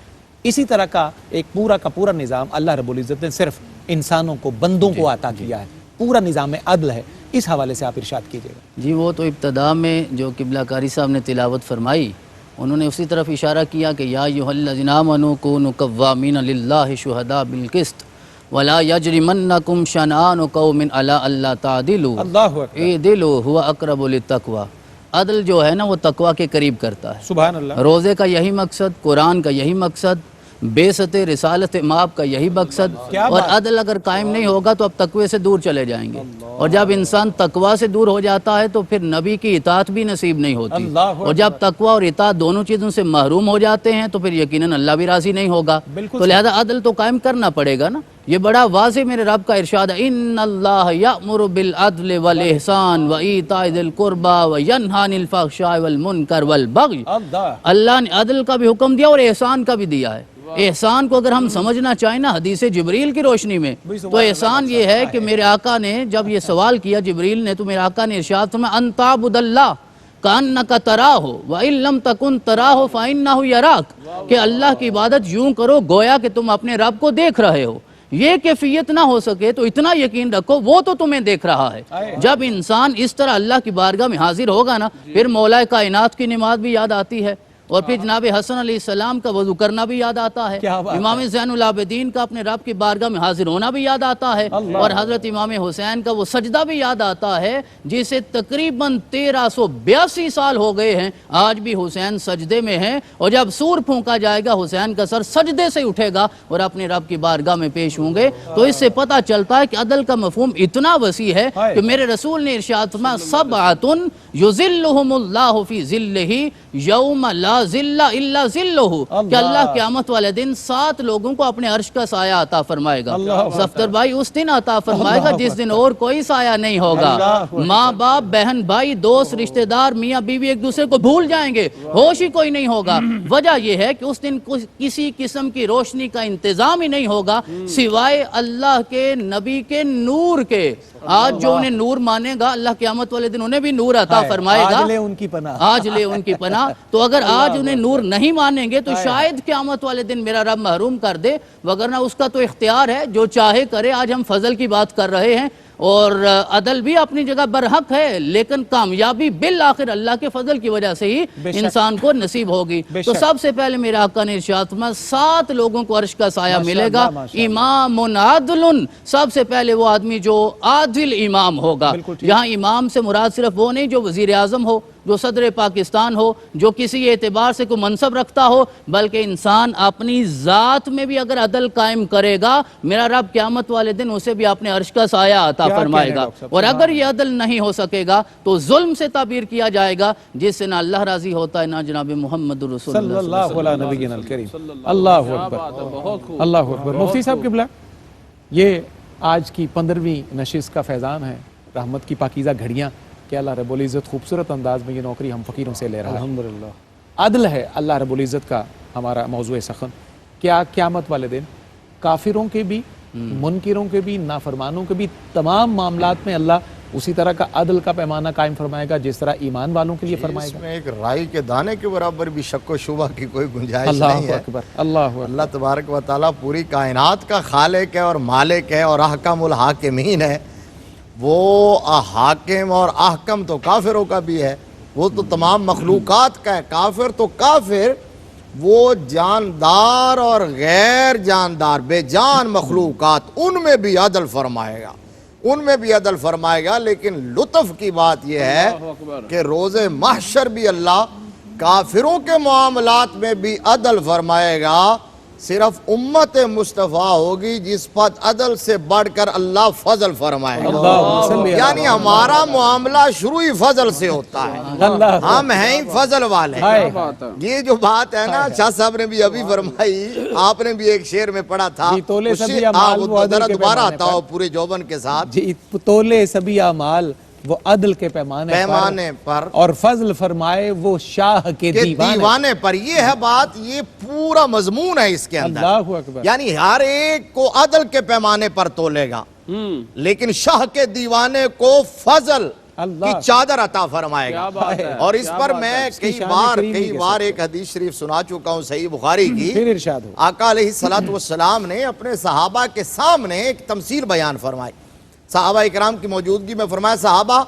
اسی طرح کا ایک پورا کا پورا نظام اللہ رب العزت نے صرف انسانوں کو، بندوں کو عطا کیا ہے. پورا نظام عدل ہے. اس حوالے سے آپ ارشاد کیجئے گا. جی وہ تو ابتدا میں جو قبلہ کاری صاحب نے تلاوت فرمائی انہوں نے اسی طرف اشارہ کیا کہ یا ایھا الذین آمنوا کونوا قوامین للہ شہداء بالقسط ولا یجرمنکم شنآن قوم علی الا تعدلوا اعدلوا هو اقرب للتقوی. عدل جو ہے نا وہ تقوی کے قریب کرتا ہے. سبحان اللہ. روزے کا یہی مقصد، قرآن کا یہی مقصد، بعثت رسالت مآب کا یہی مقصد. اور عدل اگر قائم نہیں ہوگا تو اب تقوی سے دور چلے جائیں گے. اور جب انسان تقوی سے دور ہو جاتا ہے تو پھر نبی کی اطاعت بھی نصیب نہیں ہوتی. اور جب تقوی اور اطاعت دونوں چیزوں سے محروم ہو جاتے ہیں تو پھر یقیناً اللہ بھی راضی نہیں ہوگا. تو لہذا عدل تو قائم کرنا پڑے گا نا. یہ بڑا واضح میرے رب کا ارشاد ہے ان اللہ یأمر بالعدل والاحسان وایتاء ذی القربى وینہی عن الفحشاء والمنکر والبغی. اللہ نے عدل کا بھی حکم دیا اور احسان کا بھی دیا ہے. احسان کو اگر ہم سمجھنا چاہیں نا حدیث جبریل کی روشنی میں تو احسان یہ ہے کہ میرے آقا نے جب یہ سوال کیا جبریل نے تو میرے آقا نے ارشاد فرمایا ان تعبد اللہ کأنک تراہ وإن لم تکن تراہ فإنہ یراک، کہ اللہ کی عبادت یوں کرو گویا کہ تم اپنے رب کو دیکھ رہے ہو. یہ کیفیت نہ ہو سکے تو اتنا یقین رکھو وہ تو تمہیں دیکھ رہا ہے. جب انسان اس طرح اللہ کی بارگاہ میں حاضر ہوگا نا پھر مولا کائنات کی نماز بھی یاد آتی ہے، اور پھر جناب حسن علیہ السلام کا وضو کرنا بھی یاد آتا ہے، کیا بات ہے۔ امام زین العابدین کا اپنے رب کی بارگاہ میں حاضر ہونا بھی یاد آتا ہے، اور حضرت امام حسین کا وہ سجدہ بھی یاد آتا ہے جسے تقریباً 1382 سال ہو گئے ہیں، آج بھی حسین سجدے میں ہیں، اور جب سور پھونکا جائے گا حسین کا سر سجدے سے اٹھے گا اور اپنے رب کی بارگاہ میں پیش ہوں گے۔ تو اس سے پتہ چلتا ہے کہ عدل کا مفہوم اتنا وسیع ہے کہ میرے رسول نے ارشاد فرمایا سبعۃ یظلھم اللہ فی ظلہ یوم لا ظل الا ظلہ، کہ اللہ قیامت والے دن 7 لوگوں کو اپنے عرش کا سایہ عطا فرمائے گا۔ صفدر بھائی اس دن عطا فرمائے گا جس دن اور کوئی سایہ نہیں ہوگا، ماں باپ بہن بھائی دوست رشتہ دار میاں بیوی ایک دوسرے کو بھول جائیں گے، ہوش ہی کوئی نہیں ہوگا۔ وجہ یہ ہے کہ اس دن کسی قسم کی روشنی کا انتظام ہی نہیں ہوگا سوائے اللہ کے نبی کے نور کے۔ آج جو انہیں نور مانے گا اللہ قیامت والے دن انہیں بھی نور عطا فرمائے گا، آج لے ان کی پناہ، آج لے ان کی پناہ۔ تو اگر آج انہیں نور نہیں مانیں گے تو شاید قیامت والے دن میرا رب محروم کر دے، وگرنہ اس کا تو اختیار ہے، جو چاہے کرے۔ آج ہم فضل کی بات کر رہے ہیں اور عدل بھی اپنی جگہ برحق ہے، لیکن کامیابی بالآخر اللہ کے فضل کی وجہ سے ہی انسان کو نصیب ہوگی۔ تو سب سے پہلے میرے آقا نے ارشاد فرمایا 7 لوگوں کو عرش کا سایہ ملے گا، امام عادل، سب سے پہلے وہ آدمی جو عادل امام ہوگا۔ یہاں امام سے مراد صرف وہ نہیں جو وزیر اعظم ہو، جو صدر پاکستان ہو، جو کسی اعتبار سے کوئی منصب رکھتا ہو، بلکہ انسان اپنی ذات میں بھی اگر عدل قائم کرے گا میرا رب قیامت والے دن اسے بھی اپنے عرش کا سایہ عطا فرمائے گا۔ اور اگر یہ عدل نہیں ہو سکے گا تو ظلم سے تعبیر کیا جائے گا، جس سے نہ اللہ راضی ہوتا ہے نہ جناب محمد رسول صلی اللہ علیہ نبینا الکریم۔ اللہ اکبر، اللہ اکبر۔ مفتی صاحب قبلہ، یہ آج کی 15ویں نشست کا فیضان ہے، رحمت کی پاکیزہ گھڑیاں کہ اللہ رب العزت خوبصورت انداز میں یہ نوکری ہم فقیروں سے لے رہا ہے۔ الحمدللہ عدل ہے اللہ رب العزت کا ہمارا موضوع سخن۔ کیا قیامت والے دن کافروں کے بھی، منکروں کے بھی، نافرمانوں کے بھی تمام معاملات میں اللہ اسی طرح کا عدل کا پیمانہ قائم فرمائے گا جس طرح ایمان والوں کے لیے فرمائے اس گا؟ میں ایک رائی کے دانے کے برابر بھی شک و شبہ کی کوئی گنجائش اللہ نہیں ہے۔ اکبر، اللہ اکبر۔ اللہ تبارک و تعالیٰ پوری کائنات کا خالق ہے اور مالک ہے اور احکم الحاکمین ہے۔ وہ حاکم اور احکم تو کافروں کا بھی ہے، وہ تو تمام مخلوقات کا ہے۔ کافر تو کافر، وہ جاندار اور غیر جاندار بے جان مخلوقات ان میں بھی عدل فرمائے گا، ان میں بھی عدل فرمائے گا۔ لیکن لطف کی بات یہ ہے کہ روز محشر بھی اللہ کافروں کے معاملات میں بھی عدل فرمائے گا، صرف امت مصطفیٰ ہوگی جس پر عدل سے بڑھ کر اللہ فضل فرمائے گا۔ یعنی ہمارا معاملہ شروع ہی فضل سے ہوتا ہے، ہم ہیں فضل والے۔ یہ جو بات ہے نا شاہ صاحب نے بھی ابھی فرمائی، آپ نے بھی ایک شعر میں پڑھا تھا، ذرا دوبارہ آتا ہو پورے جوبن کے ساتھ، جی تولے سبھی اعمال وہ عدل کے پیمانے پر، اور فضل فرمائے وہ شاہ کے دیوانے پر۔ یہ ہے بات، یہ پورا مضمون ہے اس کے اندر۔ اللہ اکبر۔ یعنی ہر ایک کو عدل کے پیمانے پر تولے گا، لیکن شاہ کے دیوانے کو فضل کی چادر عطا فرمائے گا۔ اور اس پر میں کئی بار ایک حدیث شریف سنا چکا ہوں صحیح بخاری کی۔ پھر ارشاد ہو، آقا علیہ السلام نے اپنے صحابہ کے سامنے ایک تمثیل بیان فرمائی، صحابہ اکرام کی موجودگی میں فرمایا صحابہ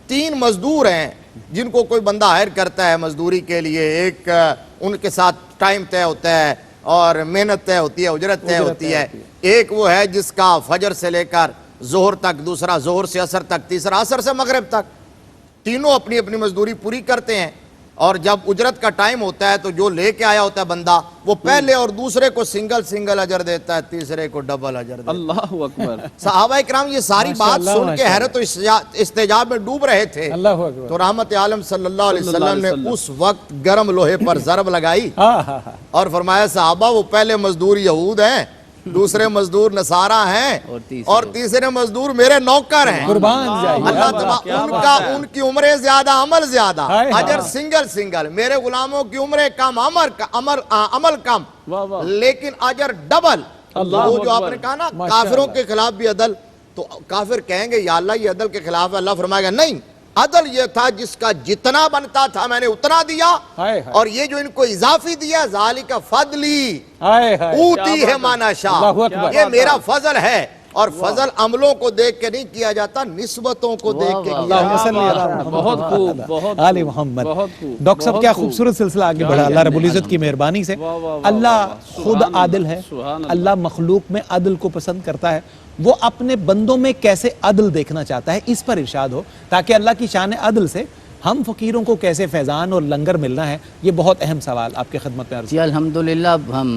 3 مزدور ہیں جن کو کوئی بندہ ہائر کرتا ہے مزدوری کے لیے، ایک ان کے ساتھ ٹائم طے ہوتا ہے اور محنت طے ہوتی ہے، اجرت طے ہوتی ہے۔ ایک وہ ہے جس کا فجر سے لے کر ظہر تک، دوسرا ظہر سے عصر تک، تیسرا عصر سے مغرب تک، تینوں اپنی اپنی مزدوری پوری کرتے ہیں۔ اور جب اجرت کا ٹائم ہوتا ہے تو جو لے کے آیا ہوتا ہے بندہ، وہ پہلے اور دوسرے کو سنگل اجر دیتا ہے، تیسرے کو ڈبل اجر دیتا ہے۔ اللہ اکبر۔ صحابہ اکرام یہ ساری بات سن کے حیرت و استعجاب میں ڈوب رہے تھے۔ اللہ اکبر۔ تو رحمت عالم صلی اللہ علیہ وسلم نے اس وقت گرم لوہے پر ضرب لگائی اور فرمایا صحابہ وہ پہلے مزدور یہود ہیں، دوسرے مزدور نصارہ ہیں اور تیسرے مزدور میرے نوکر ہیں۔ قربان جائیے اللہ ان کی عمریں زیادہ عمل زیادہ، اجر سنگل، میرے غلاموں کی عمریں کم عمل کم لیکن اجر ڈبل۔ وہ جو آپ نے کہا نا کافروں کے خلاف بھی عدل، تو کافر کہیں گے یا اللہ یہ عدل کے خلاف ہے، اللہ فرمائے گا نہیں، عدل یہ تھا جس کا جتنا بنتا تھا میں نے اتنا دیا، اور یہ جو ان کو اضافی دیا ذالک فضلی اوتی ہے مانا شاہ، یہ میرا فضل ہے۔ اور فضل عملوں کو دیکھ کے نہیں کیا جاتا، نسبتوں کو دیکھ کے کیا اللہم صلی علی بات ہے، محمد بہت خوب، بہت آل خوب، محمد۔ بہت خوب، ڈاکٹر صاحب بہت کیا خوب۔ خوبصورت سلسلہ آگے بڑھا اللہ رب العزت کی مہربانی سے۔ واہ، واہ، واہ، اللہ واہ، خود سبحان عادل اللہ، ہے، سبحان اللہ۔ اللہ مخلوق میں عدل کو پسند کرتا ہے، وہ اپنے بندوں میں کیسے عدل دیکھنا چاہتا ہے اس پر ارشاد ہو، تاکہ اللہ کی شان عدل سے ہم فقیروں کو کیسے فیضان اور لنگر ملنا ہے، یہ بہت اہم سوال آپ کے خدمت میں عرض جی الحمدللہ ہم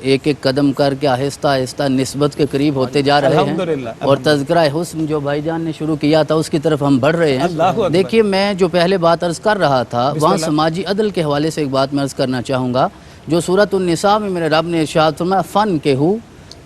ایک ایک قدم کر کے آہستہ آہستہ نسبت کے قریب ہوتے جا رہے الحمدللہ، ہیں، اور تذکرہ حسن جو بھائی جان نے شروع کیا تھا اس کی طرف ہم بڑھ رہے اللہ ہیں۔ اکبر۔ دیکھیے میں جو پہلے بات عرض کر رہا تھا بسم وہاں اللہ۔ سماجی عدل کے حوالے سے ایک بات میں عرض کرنا چاہوں گا، جو سورۃ النساء میں میرے رب نے ارشاد فرمایا فَانْكِحُوا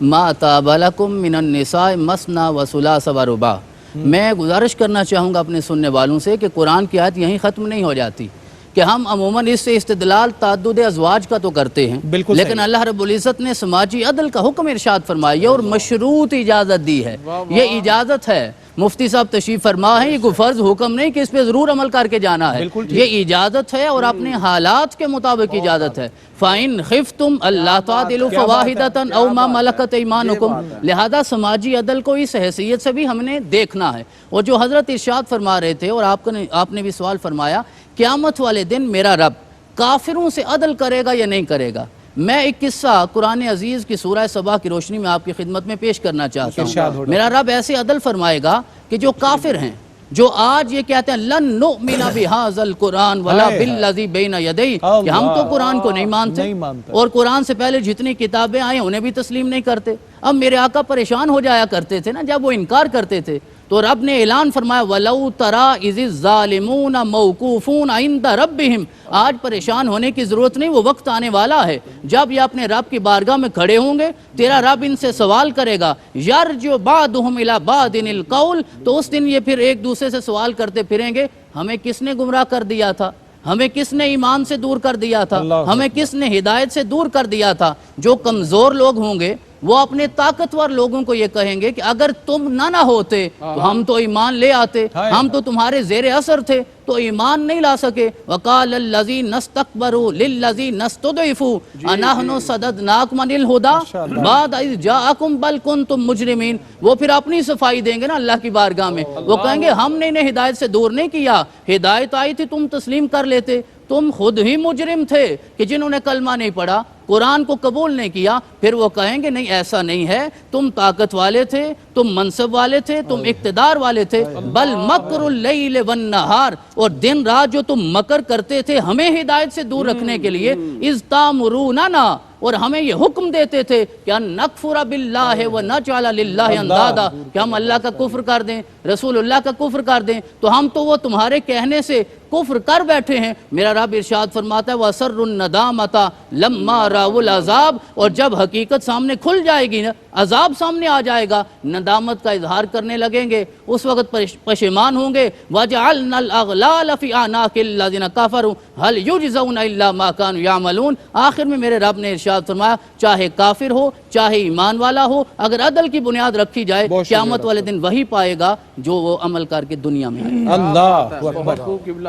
مَا طَابَ لَكُم مِّنَ النِّسَاءِ مَثْنَىٰ وَثُلَاثَ وَرُبَاعَ۔ میں گزارش کرنا چاہوں گا اپنے سننے والوں سے کہ قرآن کی آیت یہیں ختم نہیں ہو جاتی، کہ ہم عموماً اس سے استدلال تعدد ازواج کا تو کرتے ہیں، بالکل لیکن صحیح۔ اللہ رب العزت نے سماجی عدل کا حکم ارشاد فرمایا اور مشروط اجازت دی ہے، یہ اجازت ہے۔ مفتی صاحب تشریف فرما ہے، یہ کوئی فرض حکم نہیں کہ اس پہ ضرور عمل کر کے جانا ہے، یہ اجازت ہے اور اپنے حالات کے مطابق اجازت ہے۔ فَإِنْ خِفْتُمْ أَلَّا تَعْدِلُوا فَوَاحِدَةً أَوْ مَا مَلَكَتْ أَيْمَانُكُمْ، لہذا سماجی عدل کو اس حیثیت سے بھی ہم نے دیکھنا ہے۔ اور جو حضرت ارشاد فرما رہے تھے اور آپ نے بھی سوال فرمایا، قیامت والے دن میرا رب کافروں سے عدل کرے گا یا نہیں کرے گا؟ میں ایک قصہ قرآن عزیز کی سورہ سبا کی روشنی میں آپ کی خدمت میں پیش کرنا چاہتا ہوں۔ میرا رب ایسے عدل فرمائے گا کہ جو کافر ہیں، جو آج یہ کہتے ہیں لن نؤمن بہذا القرآن ولا بالذی بین یدیہ، کہ ہم تو قرآن کو نہیں مانتے اور قرآن سے پہلے جتنی کتابیں آئیں انہیں بھی تسلیم نہیں کرتے۔ اب میرے آقا پریشان ہو جایا کرتے تھے نا جب وہ انکار کرتے تھے، تو رب نے اعلان فرمایا وَلَوْ تَرَىٰ إِذِ الظَّالِمُونَ مَوْقُوفُونَ عِندَ رَبِّهِمْ، آج پریشان ہونے کی ضرورت نہیں، وہ وقت آنے والا ہے جب یہ اپنے رب کی بارگاہ میں کھڑے ہوں گے، تیرا رب ان سے سوال کرے گا یَرْجُ بَعْضُهُمْ إِلَىٰ بَعْضٍ الْقَوْلَ، تو اس دن یہ پھر ایک دوسرے سے سوال کرتے پھریں گے ہمیں کس نے گمراہ کر دیا تھا، ہمیں کس نے ایمان سے دور کر دیا تھا، ہمیں کس نے ہدایت سے دور کر دیا تھا۔ جو کمزور لوگ ہوں گے وہ اپنے طاقتور لوگوں کو یہ کہیں گے کہ اگر تم نہ ہوتے تو ہم تو ایمان لے آتے، ہم تو تمہارے زیر اثر تھے تو ایمان نہیں لا سکے۔ وَقَالَ الَّذِينَ اسْتَكْبَرُوا لِلَّذِينَ اسْتُضْعِفُوا أَنَحْنُ صَدَدْنَاكُمْ عَنِ الْهُدَىٰ بَعْدَ إِذْ جَاءَكُمْ بَلْ كُنتُم مُجْرِمِينَ، وہ پھر اپنی صفائی دیں گے نا اللہ کی بارگاہ میں، وہ کہیں گے ہم نے انہیں ہدایت سے دور نہیں کیا، ہدایت آئی تھی تم تسلیم کر لیتے، تم خود ہی مجرم تھے کہ جنہوں نے کلمہ نہیں پڑھا، قرآن کو قبول نہیں کیا۔ پھر وہ کہیں گے نہیں ایسا نہیں ہے، تم طاقت والے تھے، تم منصب والے تھے، تم اقتدار والے تھے، بل مکر اللیل والنہار، اور دن رات جو تم مکر کرتے تھے ہمیں ہدایت سے دور رکھنے کے لیے، اذ تامروننا، اور ہمیں یہ حکم دیتے تھے کہ ان نکفر باللہ ونجعل للہ اندادا، کہ ہم اللہ کا کفر کر دیں، رسول اللہ کا کفر کر دیں، تو ہم تو وہ تمہارے کہنے سے کفر کر بیٹھے ہیں۔ میرا رب ارشاد فرماتا ہے وَأَسَرُّوا النَّدَامَةَ لَمَّا رَأَوُا الْعَذَابَ، اور جب حقیقت سامنے کھل جائے گی نا، عذاب سامنے آ جائے گا، ندامت کا اظہار کرنے لگیں گے، اس وقت پشیمان ہوں گے۔ وَجَعَلْنَا الْأَغْلَالَ فِي أَعْنَاقِ الَّذِينَ كَفَرُوا هَلْ يُجْزَوْنَ إِلَّا مَا كَانُوا يَعْمَلُونَ۔ آخر میں میرے رب نے ارشاد فرمایا چاہے کافر ہو چاہے ایمان والا ہو، اگر عدل کی بنیاد رکھی جائے قیامت والے دن وہی پائے گا جو وہ عمل کر کے دنیا میں آئے۔ اللہ اکبر۔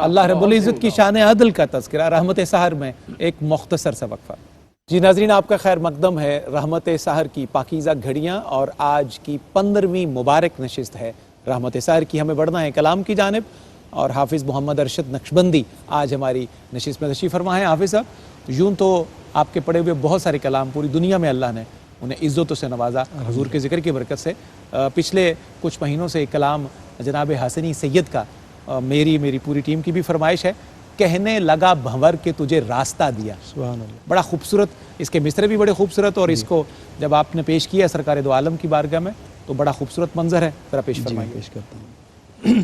اللہ رب العزت کی شان عدل کا تذکرہ رحمت سحر میں ایک مختصر سا وقفہ۔ جی ناظرین، آپ کا خیر مقدم ہے رحمت سحر کی پاکیزہ گھڑیاں، اور آج کی 15ویں مبارک نشست ہے رحمت سحر کی۔ ہمیں بڑھنا ہے کلام کی جانب، اور حافظ محمد ارشد نقشبندی آج ہماری نشست میں تشریف فرما ہے۔ حافظ صاحب، یوں تو آپ کے پڑھے ہوئے بہت سارے کلام پوری دنیا میں اللہ نے انہیں عزتوں سے نوازا حضور کے ذکر کی برکت سے۔ پچھلے کچھ مہینوں سے ایک کلام جناب حسنی سید کا میری پوری ٹیم کی بھی فرمائش ہے، کہنے لگا بھنور کے تجھے راستہ دیا۔ سبحان اللہ۔ بڑا خوبصورت، اس کے مصرے بھی بڑے خوبصورت، اور اس کو جب آپ نے پیش کیا سرکار دو عالم کی بارگاہ میں تو بڑا خوبصورت منظر ہے، ذرا پیش فرمائیے۔ پیش کرتا ہوں۔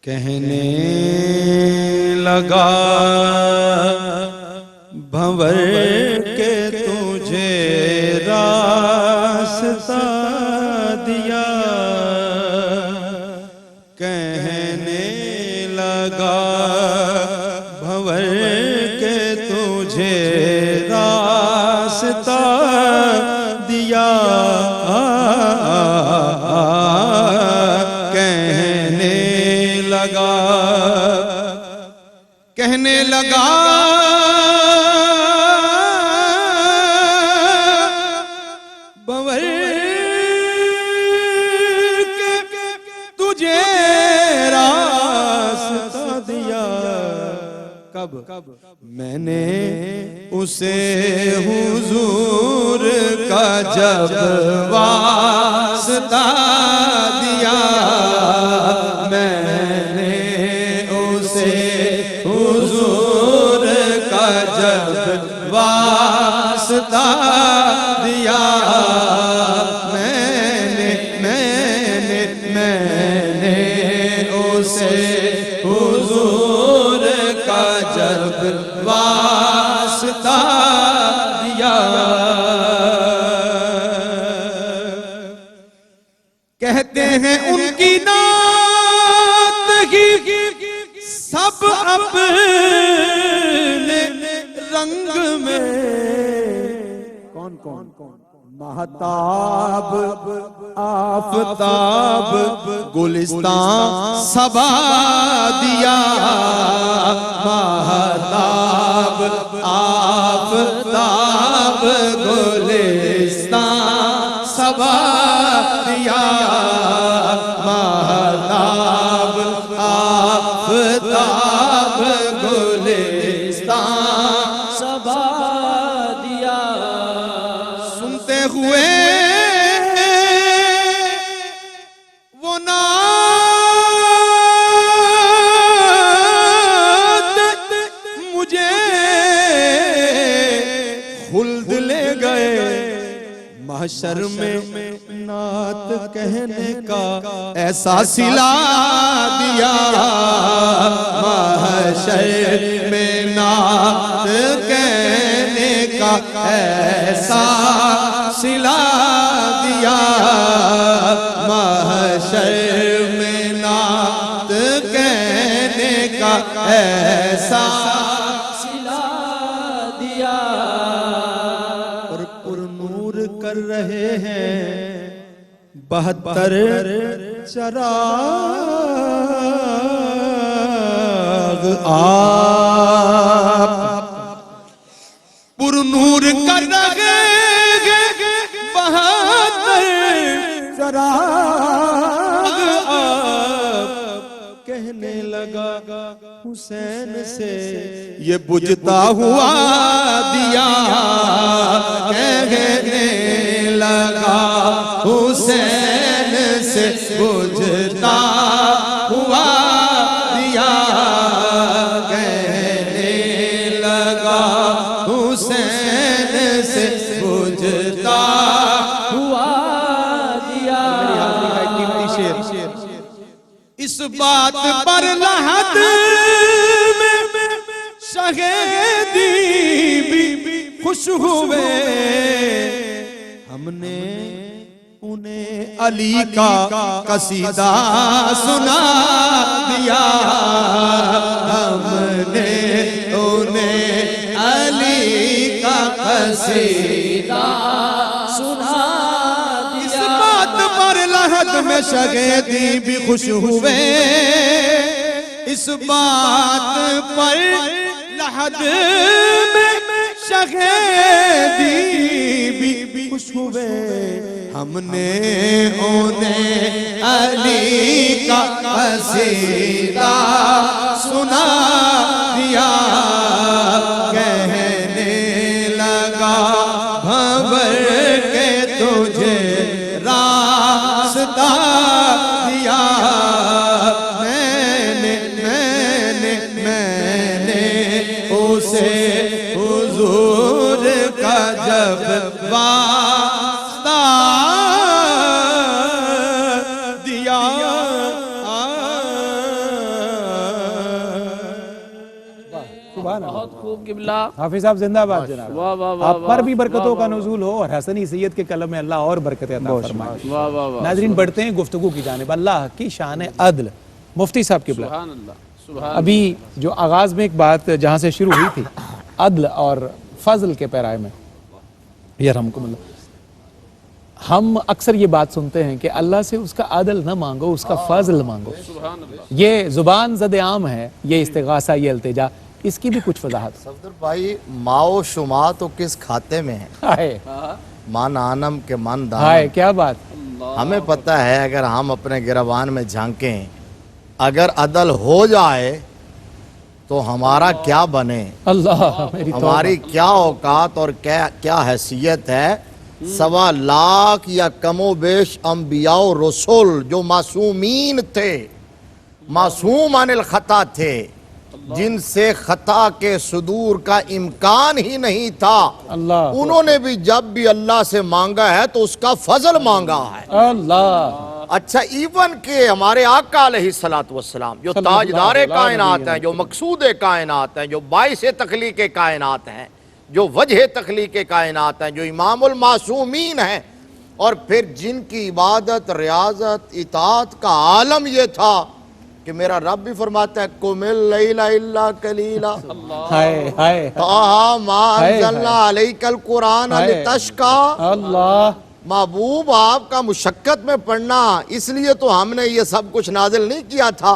کہنے لگا بھنور کے تجھے راستہ دیا، کہنے لگا بھنور کے تجھے راستہ دیا، کہنے لگا میں نے اسے حضور کا جب واسطہ دیا، میں نے اسے حضور کا جب واسطہ دیا، میں نے اسے حضور کا جب واسطہ دیا، کہتے ہیں ان کی نعت ہی سب اپنے رنگ میں، کون مہتاب آفتاب گلستان صبا دیا، مہتاب آفتاب گلستان صبا دیا، مہتاب آفتاب گلستان صبا دیا، سنتے ہوئے وہ نعت مجھے خلد لے گئے، محشر میں نعت کہنے کا ایسا صلہ دیا، محشر میں نعت کہنے کا ایسا صلہ دیا، محشر میں نعت کہنے کا ایسا صلہ دیا، اور پر نور کر رہے ہیں 72 چراغ آپ، پر نور کر رہے ہیں 72 چراغ آپ، کہنے لگا حسین سے یہ بجھتا ہوا دیا، کہنے لگا حسین سے بجھتا ہوا دیا، کہنے لگا حسین سے بجھتا ہوا دیا، اس بات پر لحد میں شہیدی بھی خوش ہوئے، ہم نے انہیں علی کا قصیدہ سنا دیا، ہم نے انہیں علی کا قصیدہ سنا دیا، اس بات پر لحد میں شہیدی بھی خوش ہوئے، اس بات پر لحد میں شہیدی بھی خوش ہوئے، ہم نے انہیں علی کا قصیدہ سنا دیا، کہنے لگا بھنور کے تجھے راستہ دیا، میں نے اسے حضور کا جب واسطہ دیا، بہت خوب قبلہ، حافظ صاحب زندہ باد جناب، واہ واہ واہ، آپ پر بھی برکتوں کا نزول ہو اور حسنی سید کے قلم میں اللہ اور برکتیں عطا فرمائے۔ واہ واہ واہ، ناظرین بڑھتے ہیں گفتگو کی جانب، اللہ کی شان عدل، مفتی صاحب قبلہ، سبحان اللہ، سبحان ابھی جو آغاز میں ایک بات جہاں سے شروع ہوئی تھی عدل اور فضل کے پیرائے میں، یرحمکم اللہ، ہم اکثر یہ بات سنتے ہیں کہ اللہ سے اس کا عدل نہ مانگو، اس کا فضل مانگو، یہ زبان زد عام ہے، یہ استغاثہ، یہ التجا، اس کی بھی کچھ وضاحت۔ صفدر بھائی، ماؤ شما تو کس کھاتے میں ہے؟ ہائے من آنم کے من ہائے، دانم، کیا بات، ہمیں پتہ ہے اگر ہم اپنے گریبان میں جھانکیں، اگر عدل ہو جائے تو ہمارا کیا بنے، اللہ میری توبہ. ہماری کیا اوقات اور کیا حیثیت ہے. 1.25 لاکھ یا کم و بیش انبیاء و رسول جو معصومین تھے، معصوم عن الخطا تھے، جن سے خطا کے صدور کا امکان ہی نہیں تھا، اللہ انہوں نے بھی جب بھی اللہ سے مانگا ہے تو اس کا فضل مانگا ہے. اللہ. اچھا ایون کہ ہمارے آقا علیہ السلام جو تاجدار کائنات ہیں، جو مقصود کائنات ہیں، جو باعث تخلیق کائنات ہیں، جو وجہ تخلیق کائنات ہیں، جو امام المعصومین ہیں، اور پھر جن کی عبادت، ریاضت، اطاعت کا عالم یہ تھا کہ میرا رب بھی فرماتا ہے قم اللیل الا قلیلا ہائے ہائے طٰہٰ ما انزلنا علیک القرآن لتشقی. اللہ. محبوب آپ کا مشقت میں پڑھنا، اس لیے تو ہم نے یہ سب کچھ نازل نہیں کیا تھا.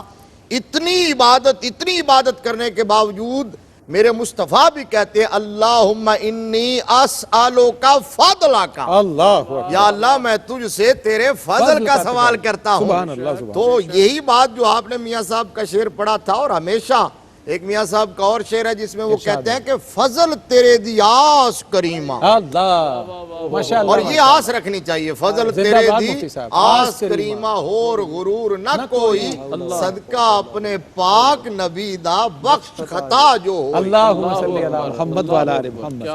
اتنی عبادت کرنے کے باوجود میرے مصطفیٰ بھی کہتے ہیں اللہم انی اسألک فضلک. اللہ یا اللہ میں تجھ سے تیرے فضل کا سوال کرتا سبحان ہوں. اللہ سبحان. تو یہی بات جو آپ نے میاں صاحب کا شعر پڑھا تھا، اور ہمیشہ ایک میاں صاحب کا اور شعر ہے جس میں وہ کہتے ہیں کہ فضل تیرے دی آس کریمہ. اللہ ماشاءاللہ. اور یہ آس رکھنی چاہیے، فضل زندہ تیرے باد دی مفتی صاحب. آس کریمہ اور غرور نہ کوئی، صدقہ اپنے پاک نبی دا بخش خطا جو ہوئی. اللہم صلی علی محمد وعلی آل محمد.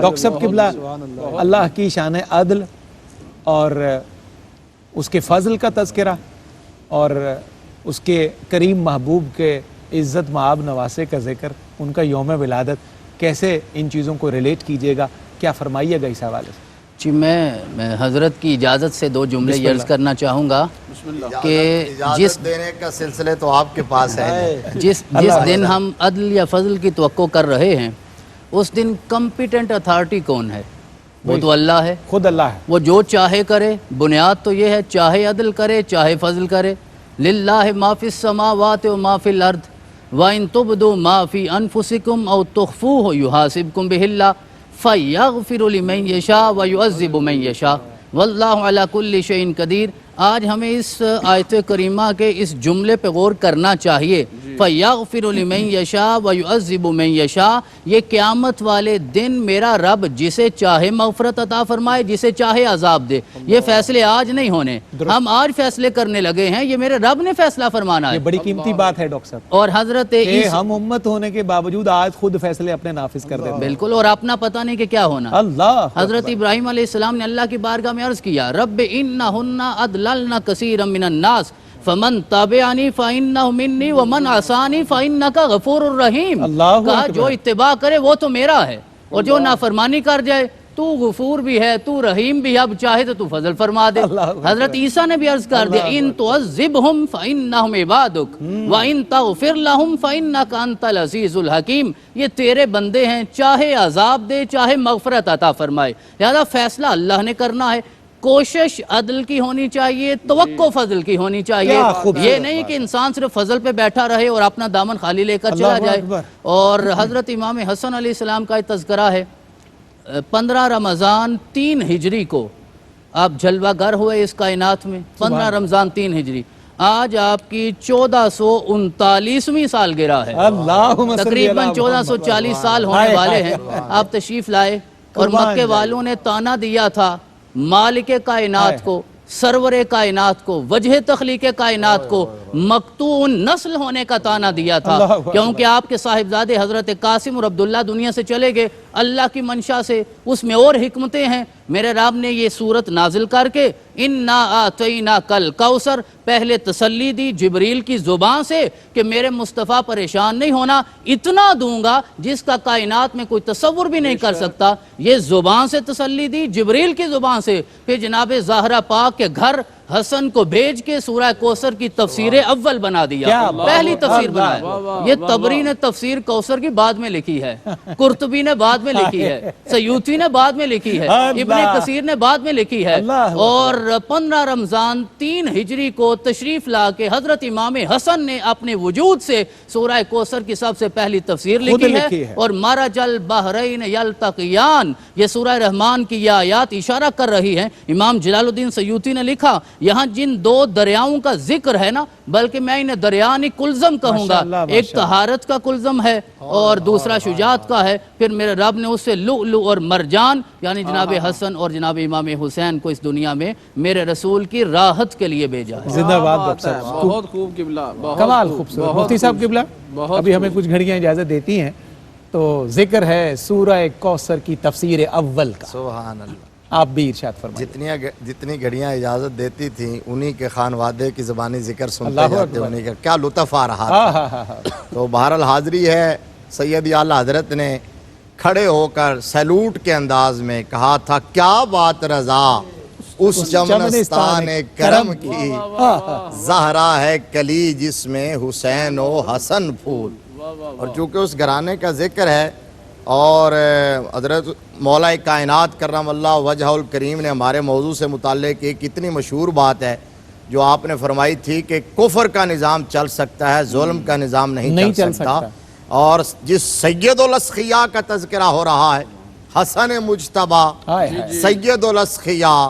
ڈاکٹر صاحب قبلہ، اللہ کی شان عدل اور اس کے فضل کا تذکرہ اور اس کے کریم محبوب کے عزت مآب نواسے کا ذکر، ان کا یوم ولادت، کیسے ان چیزوں کو ریلیٹ کیجئے گا، کیا فرمائیے گا اس حوالے سے؟ جی میں حضرت کی اجازت سے 2 جملے عرض کرنا چاہوں گا کہ جس اجازت دینے کا سلسلے تو آپ کے پاس ہے. جس دن ہم عدل یا فضل کی توقع کر رہے ہیں، اس دن کمپیٹنٹ اتھارٹی کون ہے؟ وہ تو اللہ ہے، خود اللہ ہے. وہ جو چاہے کرے. بنیاد تو یہ ہے چاہے عدل کرے چاہے فضل کرے. للہ ما فی السماوات و ما فی الارض وَإِن تُبْدُوا مَا فِي أَنفُسِكُمْ أَوْ تُخْفُوهُ يُحَاسِبْكُمْ بِهِ اللَّهُ فَيَغْفِرُ لِمَن يَشَاءُ وَيُعَذِّبُ مَن يَشَاءُ وَاللَّهُ عَلَى كُلِّ شَيْءٍ قَدِيرٌ. آج ہمیں اس آیت کریمہ کے اس جملے پہ غور کرنا چاہیے. فَيَغْفِرُ لِمَن يَشَاءُ وَيُعَذِّبُ مَن يَشَاءُ. یہ قیامت والے دن میرا رب جسے چاہے مغفرت عطا فرمائے، جسے چاہے عذاب دے. یہ فیصلے آج نہیں ہونے، ہم آج فیصلے کرنے لگے ہیں. یہ میرے رب نے فیصلہ فرمانا ہے. یہ بڑی قیمتی بات ہے ڈاکٹر صاحب، اور حضرت کہ ہم امت ہونے کے باوجود آج خود فیصلے اپنے نافذ کر دیتے ہیں. بالکل، اور اپنا پتہ نہیں کہ کیا ہونا. اللہ. حضرت ابراہیم علیہ السلام نے اللہ کی بارگاہ میں عرض کیا رب انہن اضللن کثیرا من الناس فمن تابعنی فانہ منی ومن عصانی فانک غفور الرحیم. کہا جو اتباع کرے وہ تو میرا ہے، اور جو نافرمانی کر جائے تو غفور بھی ہے، تو رحیم بھی ہے، اب چاہے تو فضل فرما دے. حضرت عیسیٰ نے بھی عرض کر دیا ان تعذبہم فانہم عبادک وان تغفر لہم فانک انت العزیز الحکیم. یہ تیرے بندے ہیں، چاہے عذاب دے چاہے مغفرت عطا فرمائے. لہذا فیصلہ اللہ نے کرنا ہے. کوشش عدل کی ہونی چاہیے، توقع فضل کی ہونی چاہیے. یہ نہیں کہ انسان صرف فضل پہ بیٹھا رہے اور اپنا دامن خالی لے کر چلا جائے. اور حضرت امام حسن علیہ السلام کا تذکرہ ہے 15 رمضان 3 ہجری کو آپ جلوہ گر ہوئے اس کائنات میں. 15 رمضان 3 ہجری. آج آپ کی 1439ویں سالگرہ ہے. تقریباً 1440 سال ہونے والے ہیں. آپ تشریف لائے اور مکے والوں نے تانا دیا تھا مالک کائنات کو، سرور کائنات کو، وجہ تخلیق کائنات کو، مقطوع نسل ہونے کا تانا دیا تھا، کیونکہ آپ کے صاحبزادے حضرت قاسم اور عبداللہ دنیا سے چلے گئے اللہ کی منشا سے. اس میں اور حکمتیں ہیں. میرے رب نے یہ صورت نازل کر کے اِنَّا آتَيْنَاكَ الْكَوْثَرَ پہلے تسلی دی جبریل کی زبان سے کہ میرے مصطفیٰ پریشان نہیں ہونا، اتنا دوں گا جس کا کائنات میں کوئی تصور بھی نہیں کر سکتا. یہ زبان سے تسلی دی جبریل کی زبان سے. پھر جناب زہرا پاک کے گھر حسن کو بھیج کے سورہ کوثر کی تفسیر اول بنا دیا، پہلی تفسیر بنایا. یہ طبری نے تفسیر کوثر کی بعد میں لکھی ہے، قرطبی نے بعد میں لکھی ہے، سیوطی نے بعد میں لکھی ہے، ابن کثیر نے بعد میں لکھی ہے. اور 15 رمضان 3 ہجری کو تشریف لا کے حضرت امام حسن نے اپنے وجود سے سورہ کوثر کی سب سے پہلی تفسیر لکھی ہے. اور مرج البحرین یلتقیان، یہ سورہ رحمان کی یہ آیات اشارہ کر رہی ہیں. امام جلال الدین سیوطی نے لکھا یہاں جن دو دریاؤں کا ذکر ہے نا، بلکہ میں انہیں دریان کلزم کہوں گا، ایک طہارت کا کلزم ہے اور دوسرا شجاعت کا ہے۔ پھر میرے رب نے اس سے لؤلؤ اور مرجان یعنی جناب حسن اور جناب امام حسین کو اس دنیا میں میرے رسول کی راحت کے لیے بھیجا ہے۔ زندہ باد ڈاکٹر صاحب، بہت خوب قبلہ، کمال خوبصورت۔ مفتی صاحب قبلہ ابھی ہمیں کچھ گھڑیاں اجازت دیتی ہیں تو ذکر ہے سورہ کوثر کی تفسیر اول کا، سبحان اللہ۔ آپ بھی ارشاد فرمائیں۔ جتنی گھڑیاں اجازت دیتی تھیں انہی کے خانوادے کی زبانی ذکر سنتے جاتے، انہی کا کیا لطف آ رہا تھا۔ تو بہرحال حاضری ہے، سید اعلیٰ حضرت نے کھڑے ہو کر سیلوٹ کے انداز میں کہا تھا، کیا بات رضا اس چمنستان کرم کی، زہرا ہے کلی جس میں حسین و حسن پھول۔ اور چونکہ اس گھرانے کا ذکر ہے اور حضرت مولا کائنات کرم اللہ وجہ الکریم نے ہمارے موضوع سے متعلق ایک اتنی مشہور بات ہے جو آپ نے فرمائی تھی کہ کفر کا نظام چل سکتا ہے، ظلم کا نظام نہیں چل سکتا۔ اور جس سید الاسخیاء کا تذکرہ ہو رہا ہے، حسن مجتبیٰ سید الاسخیاء،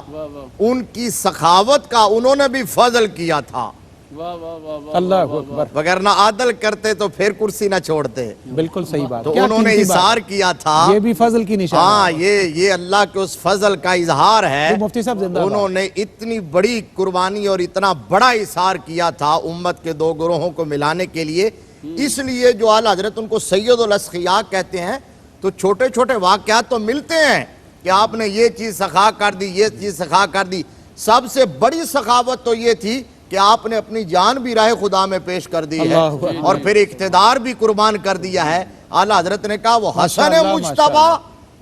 ان کی سخاوت کا انہوں نے بھی فضل کیا تھا، اللہ اکبر، وگرنہ عادل کرتے تو پھر کرسی نہ چھوڑتے۔ بالکل صحیح بات، تو انہوں نے اظہار کیا تھا، یہ بھی فضل کی نشان ہاں یہ اللہ کے اس فضل کا اظہار ہے۔ مفتی صاحب زندہ باد۔ انہوں نے اتنی بڑی قربانی اور اتنا بڑا اظہار کیا تھا امت کے دو گروہوں کو ملانے کے لیے، اس لیے جو اعلیٰ حضرت ان کو سید الاسخیاء کہتے ہیں۔ تو چھوٹے چھوٹے واقعات تو ملتے ہیں کہ آپ نے یہ چیز سخا کر دی، یہ چیز سخا کر دی، سب سے بڑی سخاوت تو یہ تھی کہ آپ نے اپنی جان بھی راہ خدا میں پیش کر دی ہے اور پھر اقتدار بھی قربان کر دیا ہے۔ اعلیٰ حضرت نے کہا وہ حسن مجتبیٰ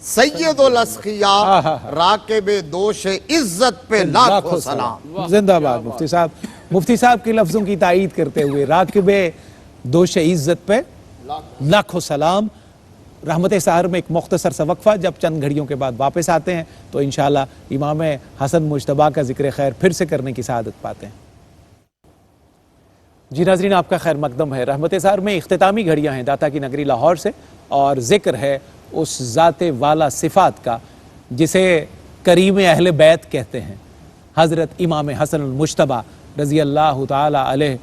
سید الاسخیاء راکب دوش عزت پہ لاکھوں سلام۔ زندہ باد مفتی صاحب۔ مفتی صاحب کے لفظوں کی تائید کرتے ہوئے راکب دوش عزت پہ لاکھوں سلام۔ رحمت سحر میں ایک مختصر سا وقفہ، جب چند گھڑیوں کے بعد واپس آتے ہیں تو انشاءاللہ امام حسن مجتبیٰ کا ذکر خیر پھر سے کرنے کی سعادت پاتے ہیں۔ جی ناظرین، آپ کا خیر مقدم ہے۔ رحمت سحر میں اختتامی گھڑیاں ہیں داتا کی نگری لاہور سے، اور ذکر ہے اس ذات والا صفات کا جسے کریم اہل بیت کہتے ہیں، حضرت امام حسن المجتبیٰ رضی اللہ تعالی علیہ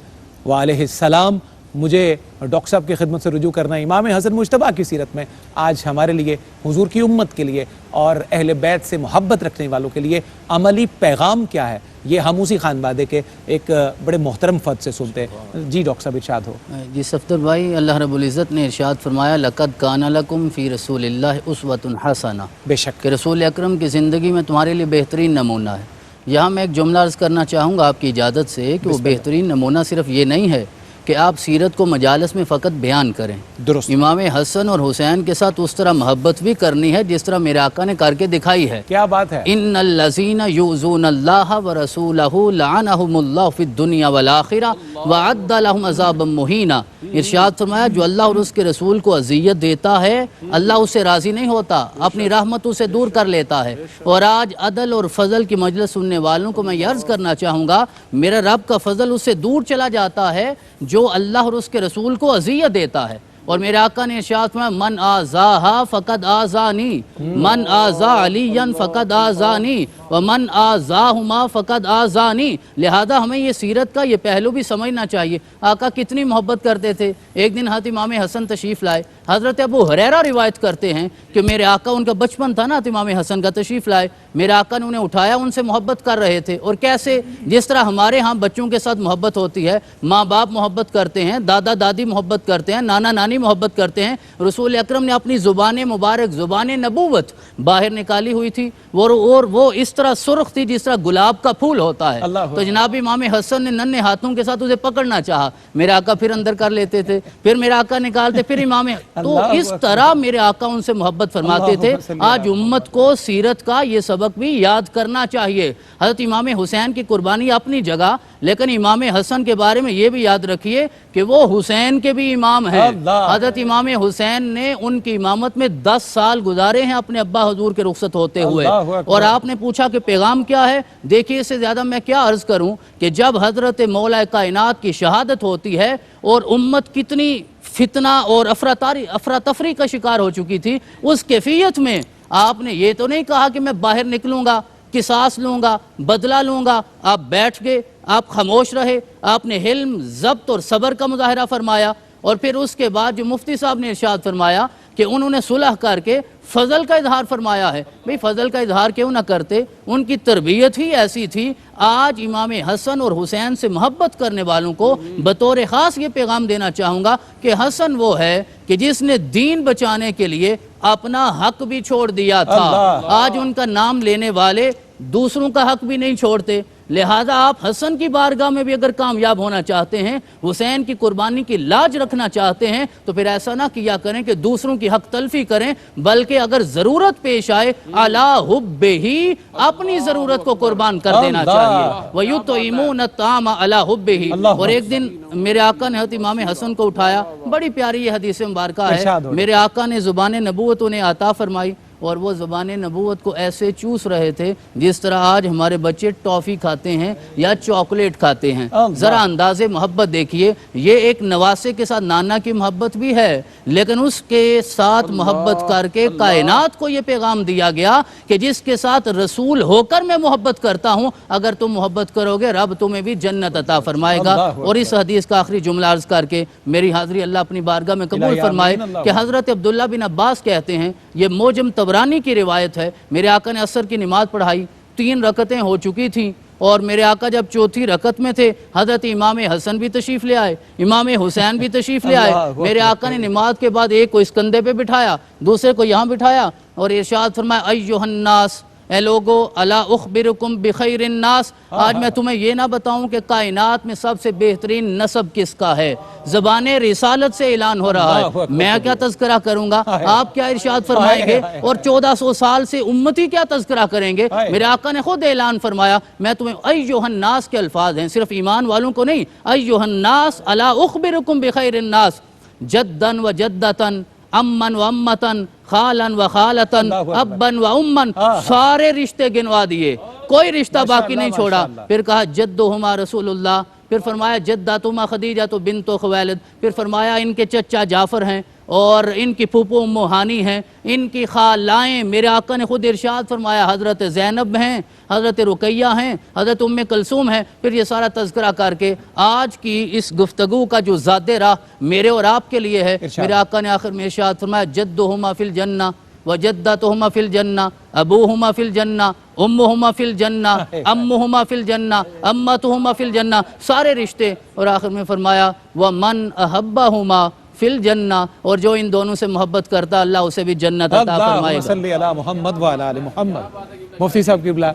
وآلہ السلام۔ مجھے ڈاکٹر صاحب کی خدمت سے رجوع کرنا امام حسن مجتبیٰ کی سیرت میں آج ہمارے لیے، حضور کی امت کے لیے اور اہل بیت سے محبت رکھنے والوں کے لیے عملی پیغام کیا ہے، یہ ہم اسی خانوادے کے ایک بڑے محترم فرد سے سنتے ہیں۔ جی ڈاکٹر صاحب ارشاد ہو۔ جی صفدر بھائی، اللہ رب العزت نے ارشاد فرمایا لَقَدْ كَانَ لَكُمْ فِي رَسُولِ اللَّهِ أُسْوَةٌ حَسَنَةٌ، بے شک کہ رسول اکرم کی زندگی میں تمہارے لیے بہترین نمونہ ہے۔ یہاں میں ایک جملہ عرض کرنا چاہوں گا آپ کی اجازت سے کہ وہ بہترین نمونہ صرف یہ نہیں ہے کہ آپ سیرت کو مجالس میں فقط بیان کریں، درست، امام حسن اور حسین کے ساتھ اس طرح محبت بھی کرنی ہے جس طرح میرے آقا نے کر کے دکھائی ہے۔ کیا بات ہے۔ ان الذین یؤذون اللہ ورسولہ لعنہم اللہ فی الدنیا والآخرہ وعد لہم عذابا مہینا۔ ارشاد فرمایا جو اللہ اور اس کے رسول کو اذیت دیتا ہے اللہ اس سے راضی نہیں ہوتا، اپنی رحمت اسے دور کر لیتا ہے۔ اور آج عدل اور فضل کی مجلس سننے والوں کو میں یہ عرض کرنا چاہوں گا، میرا رب کا فضل اس سے دور چلا جاتا ہے جو اللہ اور اس کے رسول کو اذیت دیتا ہے۔ اور میرے آقا نے ارشاد فرمایا من آذاہا فقد آذانی، من آذا علیاً فقد آذانی ومن آذاہما فقد آذانی۔ لہذا ہمیں یہ سیرت کا یہ پہلو بھی سمجھنا چاہیے۔ آقا کتنی محبت کرتے تھے۔ ایک دن حضرت امام حسن تشریف لائے، حضرت ابو ہریرہ روایت کرتے ہیں کہ میرے آقا، ان کا بچپن تھا نا، امام حسن کا تشریف لائے، میرے آقا نے انہیں اٹھایا، ان سے محبت کر رہے تھے۔ اور کیسے؟ جس طرح ہمارے ہاں بچوں کے ساتھ محبت ہوتی ہے، ماں باپ محبت کرتے ہیں، دادا دادی محبت کرتے ہیں، نانا نانی محبت کرتے ہیں، رسول اکرم نے اپنی زبان مبارک، زبان نبوت باہر نکالی ہوئی تھی، اور وہ اس طرح سرخ تھی جس طرح گلاب کا پھول ہوتا ہے۔ تو جناب امام حسن نے ننھے ہاتھوں کے ساتھ اسے پکڑنا چاہا، میرے آقا پھر اندر کر لیتے تھے، پھر میرے آقا نکالتے، پھر امام، تو اس طرح میرے آقا ان سے محبت فرماتے تھے۔ آج امت کو سیرت کا یہ سبق بھی یاد کرنا چاہیے۔ حضرت امام حسین کی قربانی اپنی جگہ، لیکن امام حسن کے بارے میں یہ بھی یاد رکھیے کہ وہ حسین کے بھی امام ہیں۔ حضرت امام حسین نے ان کی امامت میں 10 سال گزارے ہیں اپنے ابا حضور کے رخصت ہوتے ہوئے۔ اور آپ نے پوچھا کہ پیغام کیا ہے؟ دیکھیے اس سے زیادہ میں کیا عرض کروں کہ جب حضرت مولا کائنات کی شہادت ہوتی ہے اور امت کتنی فتنہ اور افراتفری کا شکار ہو چکی تھی، اس کیفیت میں آپ نے یہ تو نہیں کہا کہ میں باہر نکلوں گا قصاص لوں گا، بدلہ لوں گا۔ آپ بیٹھ گئے، آپ خاموش رہے، آپ نے حلم، ضبط اور صبر کا مظاہرہ فرمایا، اور پھر اس کے بعد جو مفتی صاحب نے ارشاد فرمایا کہ انہوں نے صلح کر کے فضل کا اظہار فرمایا ہے۔ بھئی فضل کا اظہار کیوں نہ کرتے، ان کی تربیت ہی ایسی تھی۔ آج امام حسن اور حسین سے محبت کرنے والوں کو بطور خاص یہ پیغام دینا چاہوں گا کہ حسن وہ ہے کہ جس نے دین بچانے کے لیے اپنا حق بھی چھوڑ دیا تھا۔ آج ان کا نام لینے والے دوسروں کا حق بھی نہیں چھوڑتے، لہذا آپ حسن کی بارگاہ میں بھی اگر کامیاب ہونا چاہتے ہیں، حسین کی قربانی کی لاج رکھنا چاہتے ہیں، تو پھر ایسا نہ کیا کریں کہ دوسروں کی حق تلفی کریں، بلکہ اگر ضرورت پیش آئے علی حبہ، اپنی ضرورت کو قربان کر دینا چاہیے۔ وَيُطْعِمُونَ الطَّعَامَ عَلَى حُبِّهِ۔ اور ایک دن میرے آقا نے حضرت امام حسن کو اٹھایا، بڑی پیاری یہ حدیث مبارکہ ہے، میرے آقا نے زبان نبوت انہیں عطا فرمائی، اور وہ زبان نبوت کو ایسے چوس رہے تھے جس طرح آج ہمارے بچے ٹافی کھاتے ہیں یا چاکلیٹ کھاتے ہیں۔ ذرا انداز محبت دیکھیے، یہ ایک نواسے کے ساتھ نانا کی محبت بھی ہے، لیکن اس کے ساتھ محبت کر کے کائنات کو یہ پیغام دیا گیا کہ جس کے ساتھ رسول ہو کر میں محبت کرتا ہوں، اگر تم محبت کرو گے رب تمہیں بھی جنت عطا فرمائے گا۔ اور اس حدیث کا آخری جملہ عرض کر کے میری حاضری اللہ اپنی بارگاہ میں قبول فرمائے کہ حضرت عبداللہ بن عباس کہتے ہیں، یہ موجم طبرانی کی روایت ہے، میرے آقا نے عصر کی نماز پڑھائی، 3 رکعتیں ہو چکی تھیں، اور میرے آقا جب چوتھی رکعت میں تھے، حضرت امام حسن بھی تشریف لے آئے، امام حسین بھی تشریف لے آئے۔ میرے آقا نے نماز کے بعد ایک کو اس کندھے پہ بٹھایا، دوسرے کو یہاں بٹھایا، اور ارشاد فرمایا ایھا الناس، اے لوگو الا اخبرکم بخیر الناس، آج میں تمہیں یہ نہ بتاؤں کہ کائنات میں سب سے بہترین نسب کس کا ہے۔ زبان رسالت سے اعلان ہو رہا ہے، میں کیا تذکرہ کروں گا، آپ کیا ارشاد فرمائیں گے، اور 1400 سال سے امتی کیا تذکرہ کریں گے۔ میرے آقا نے خود اعلان فرمایا، میں تمہیں ایھا الناس کے الفاظ ہیں، صرف ایمان والوں کو نہیں، ایھا الناس الا اخبرکم بخیر الناس، جدن و جدتن، امن و امتن، خالن و خالتن، ابن و امن، سارے رشتے گنوا دیے، کوئی رشتہ باقی نہیں چھوڑا۔ پھر کہا جدہما رسول اللہ، پھر فرمایا جداتہما خدیجہ بنت خویلد، پھر فرمایا ان کے چچا جعفر ہیں، اور ان کی پھوپھو ام ہانی ہیں، ان کی خالائیں میرے آقا نے خود ارشاد فرمایا حضرت زینب ہیں، حضرت رقیہ ہیں، حضرت ام کلثوم ہیں۔ پھر یہ سارا تذکرہ کر کے آج کی اس گفتگو کا جو زاد راہ میرے اور آپ کے لیے ہے، میرے آقا نے آخر میں ارشاد فرمایا جدہما فی الجنہ وجدتہما فی الجنہ ابوہما فی الجنہ امہما فی الجنہ امہما فی الجنہ امتہما فی الجنہ، سارے رشتے، اور آخر میں فرمایا ومن احبہما فی الجنہ، اور جو ان دونوں سے محبت کرتا اللہ اسے بھی جنت عطا فرمائے گا۔ اللہم صلی علی محمد وعلی آل محمد۔ مفتی صاحب قبلہ،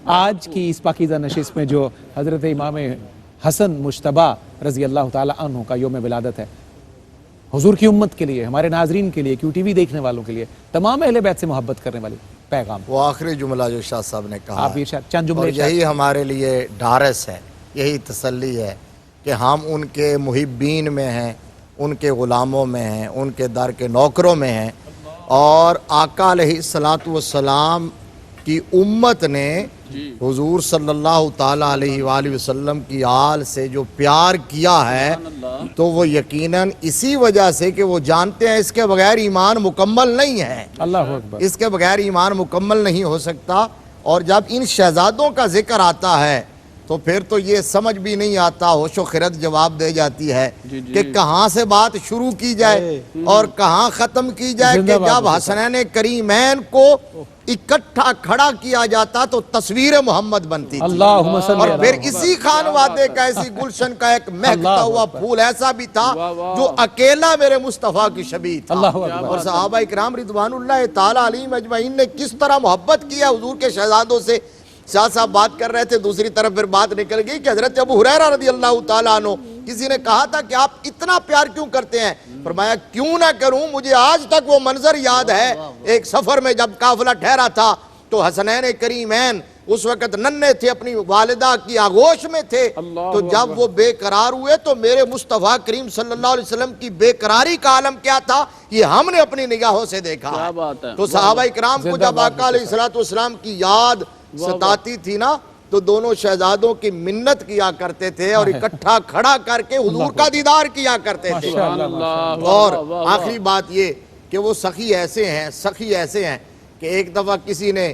آج کی اس پاکیزہ نشست میں جو حضرت امام حسن مجتبیٰ رضی اللہ تعالی عنہ کا یوم ولادت ہے، حضور کی امت کے لیے، ہمارے ناظرین کے لیے، کیو ٹی وی دیکھنے والوں کے لیے، تمام اہل بیت سے محبت کرنے والی پیغام، وہ آخری جملہ جو شاہ صاحب نے کہا آپ یہ چند جملے، اور یہی ہمارے لیے ڈھارس ہے، یہی تسلی ہے کہ ہم ان کے محبین میں ہیں، ان کے غلاموں میں ہیں، ان کے در کے نوکروں میں ہیں، اور آقا علیہ السلام کی امت نے حضور صلی اللہ تعالیٰ علیہ وآلہ وسلم کی آل سے جو پیار کیا ہے، تو وہ یقیناً اسی وجہ سے کہ وہ جانتے ہیں اس کے بغیر ایمان مکمل نہیں ہے، اللہ اکبر، اس کے بغیر ایمان مکمل نہیں ہو سکتا۔ اور جب ان شہزادوں کا ذکر آتا ہے تو پھر تو یہ سمجھ بھی نہیں آتا، ہوش و خرد جواب دے جاتی ہے کہ کہاں سے بات شروع کی جائے اور کہاں ختم کی جائے، کہ جب حسنین کریمین کو اکٹھا کھڑا کیا جاتا تو تصویر محمد بنتی تھی، اللہم صلی اور علی پھر اسی خانوادے کا، اسی گلشن کا ایک مہکتا ہوا پھول ایسا بھی تھا جو اکیلا میرے مصطفیٰ کی شبیہ تھا۔ اور صحابہ اکرام رضوان اللہ تعالیٰ علیہم اجمعین نے کس طرح محبت کیا حضور کے شہزادوں سے۔ شاہ صاحب بات کر رہے تھے، دوسری طرف پھر بات نکل گئی کہ حضرت ابو ہریرہ رضی اللہ تعالیٰ عنہ، کسی نے کہا تھا کہ آپ اتنا پیار کیوں کرتے ہیں؟ فرمایا کیوں نہ کروں، مجھے آج تک وہ منظر یاد ہے، ایک سفر میں جب قافلہ ٹھہرا تھا تو حسنین کریمین اس وقت ننھے تھے، اپنی والدہ کی آغوش میں تھے، تو جب وہ بے قرار ہوئے تو میرے مصطفیٰ کریم صلی اللہ علیہ وسلم کی بے قراری کا عالم کیا تھا، یہ ہم نے اپنی نگاہوں سے دیکھا۔ تو صحابہ اکرام کو جب آقا علیہ السلام کی یاد ستاتی تھی نا، تو دونوں شہزادوں کی منت کیا کرتے تھے اور اکٹھا کھڑا کر کے حضور کا دیدار کیا کرتے تھے۔ اور آخری بات یہ کہ وہ سخی ایسے ہیں کہ ایک دفعہ کسی نے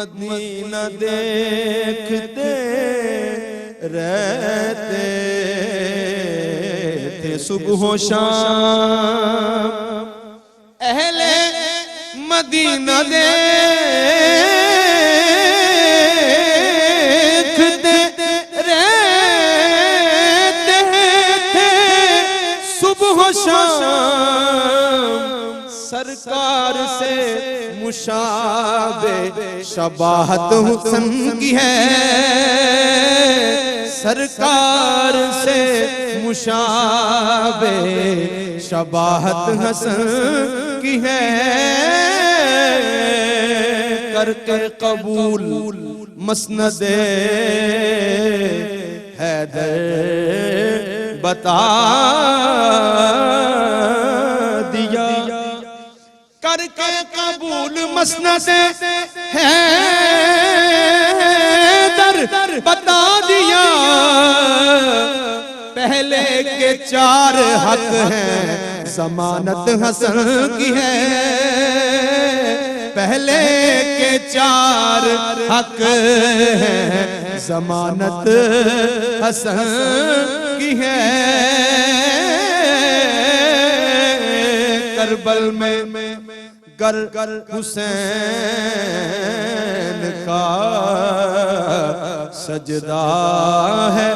مدینہ دیکھتے رہتے تھے صبح و شام، اہل مدینہ دیکھتے رہتے تھے صبح و شام، سرکار سے مشابہ شباہت حسن کی ہے، سرکار سے مشابہ شباہت حسن کی ہے، کر کے قبول مسند حیدر بتا دیا، کر کے قبول مسند حیدر بتا دیا، پہلے کے 4 حق ہیں ضمانت حسن کی ہے، پہلے کے 4 حق ہیں ضمانت حسن کی ہے، کربل میں گر حسین کا سجدہ ہے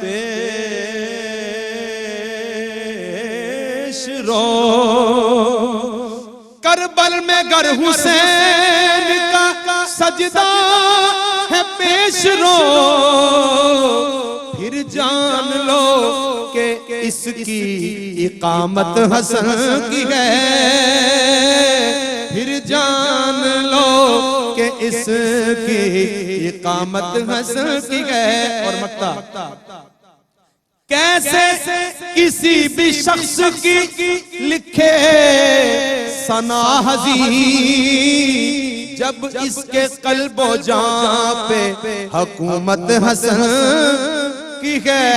پیش رو، کربل میں گر حسین کا سجدہ ہے پیش رو، پھر جان لو کہ اس کی اقامت حسن کی ہے، پھر جان لو کہ اس کی اقامت حسن کی ہے۔ اور مکتا کیسے کسی بھی شخص کی لکھے ثنا حزین، جب اس کے قلب و جان پہ حکومت حسن کی ہے،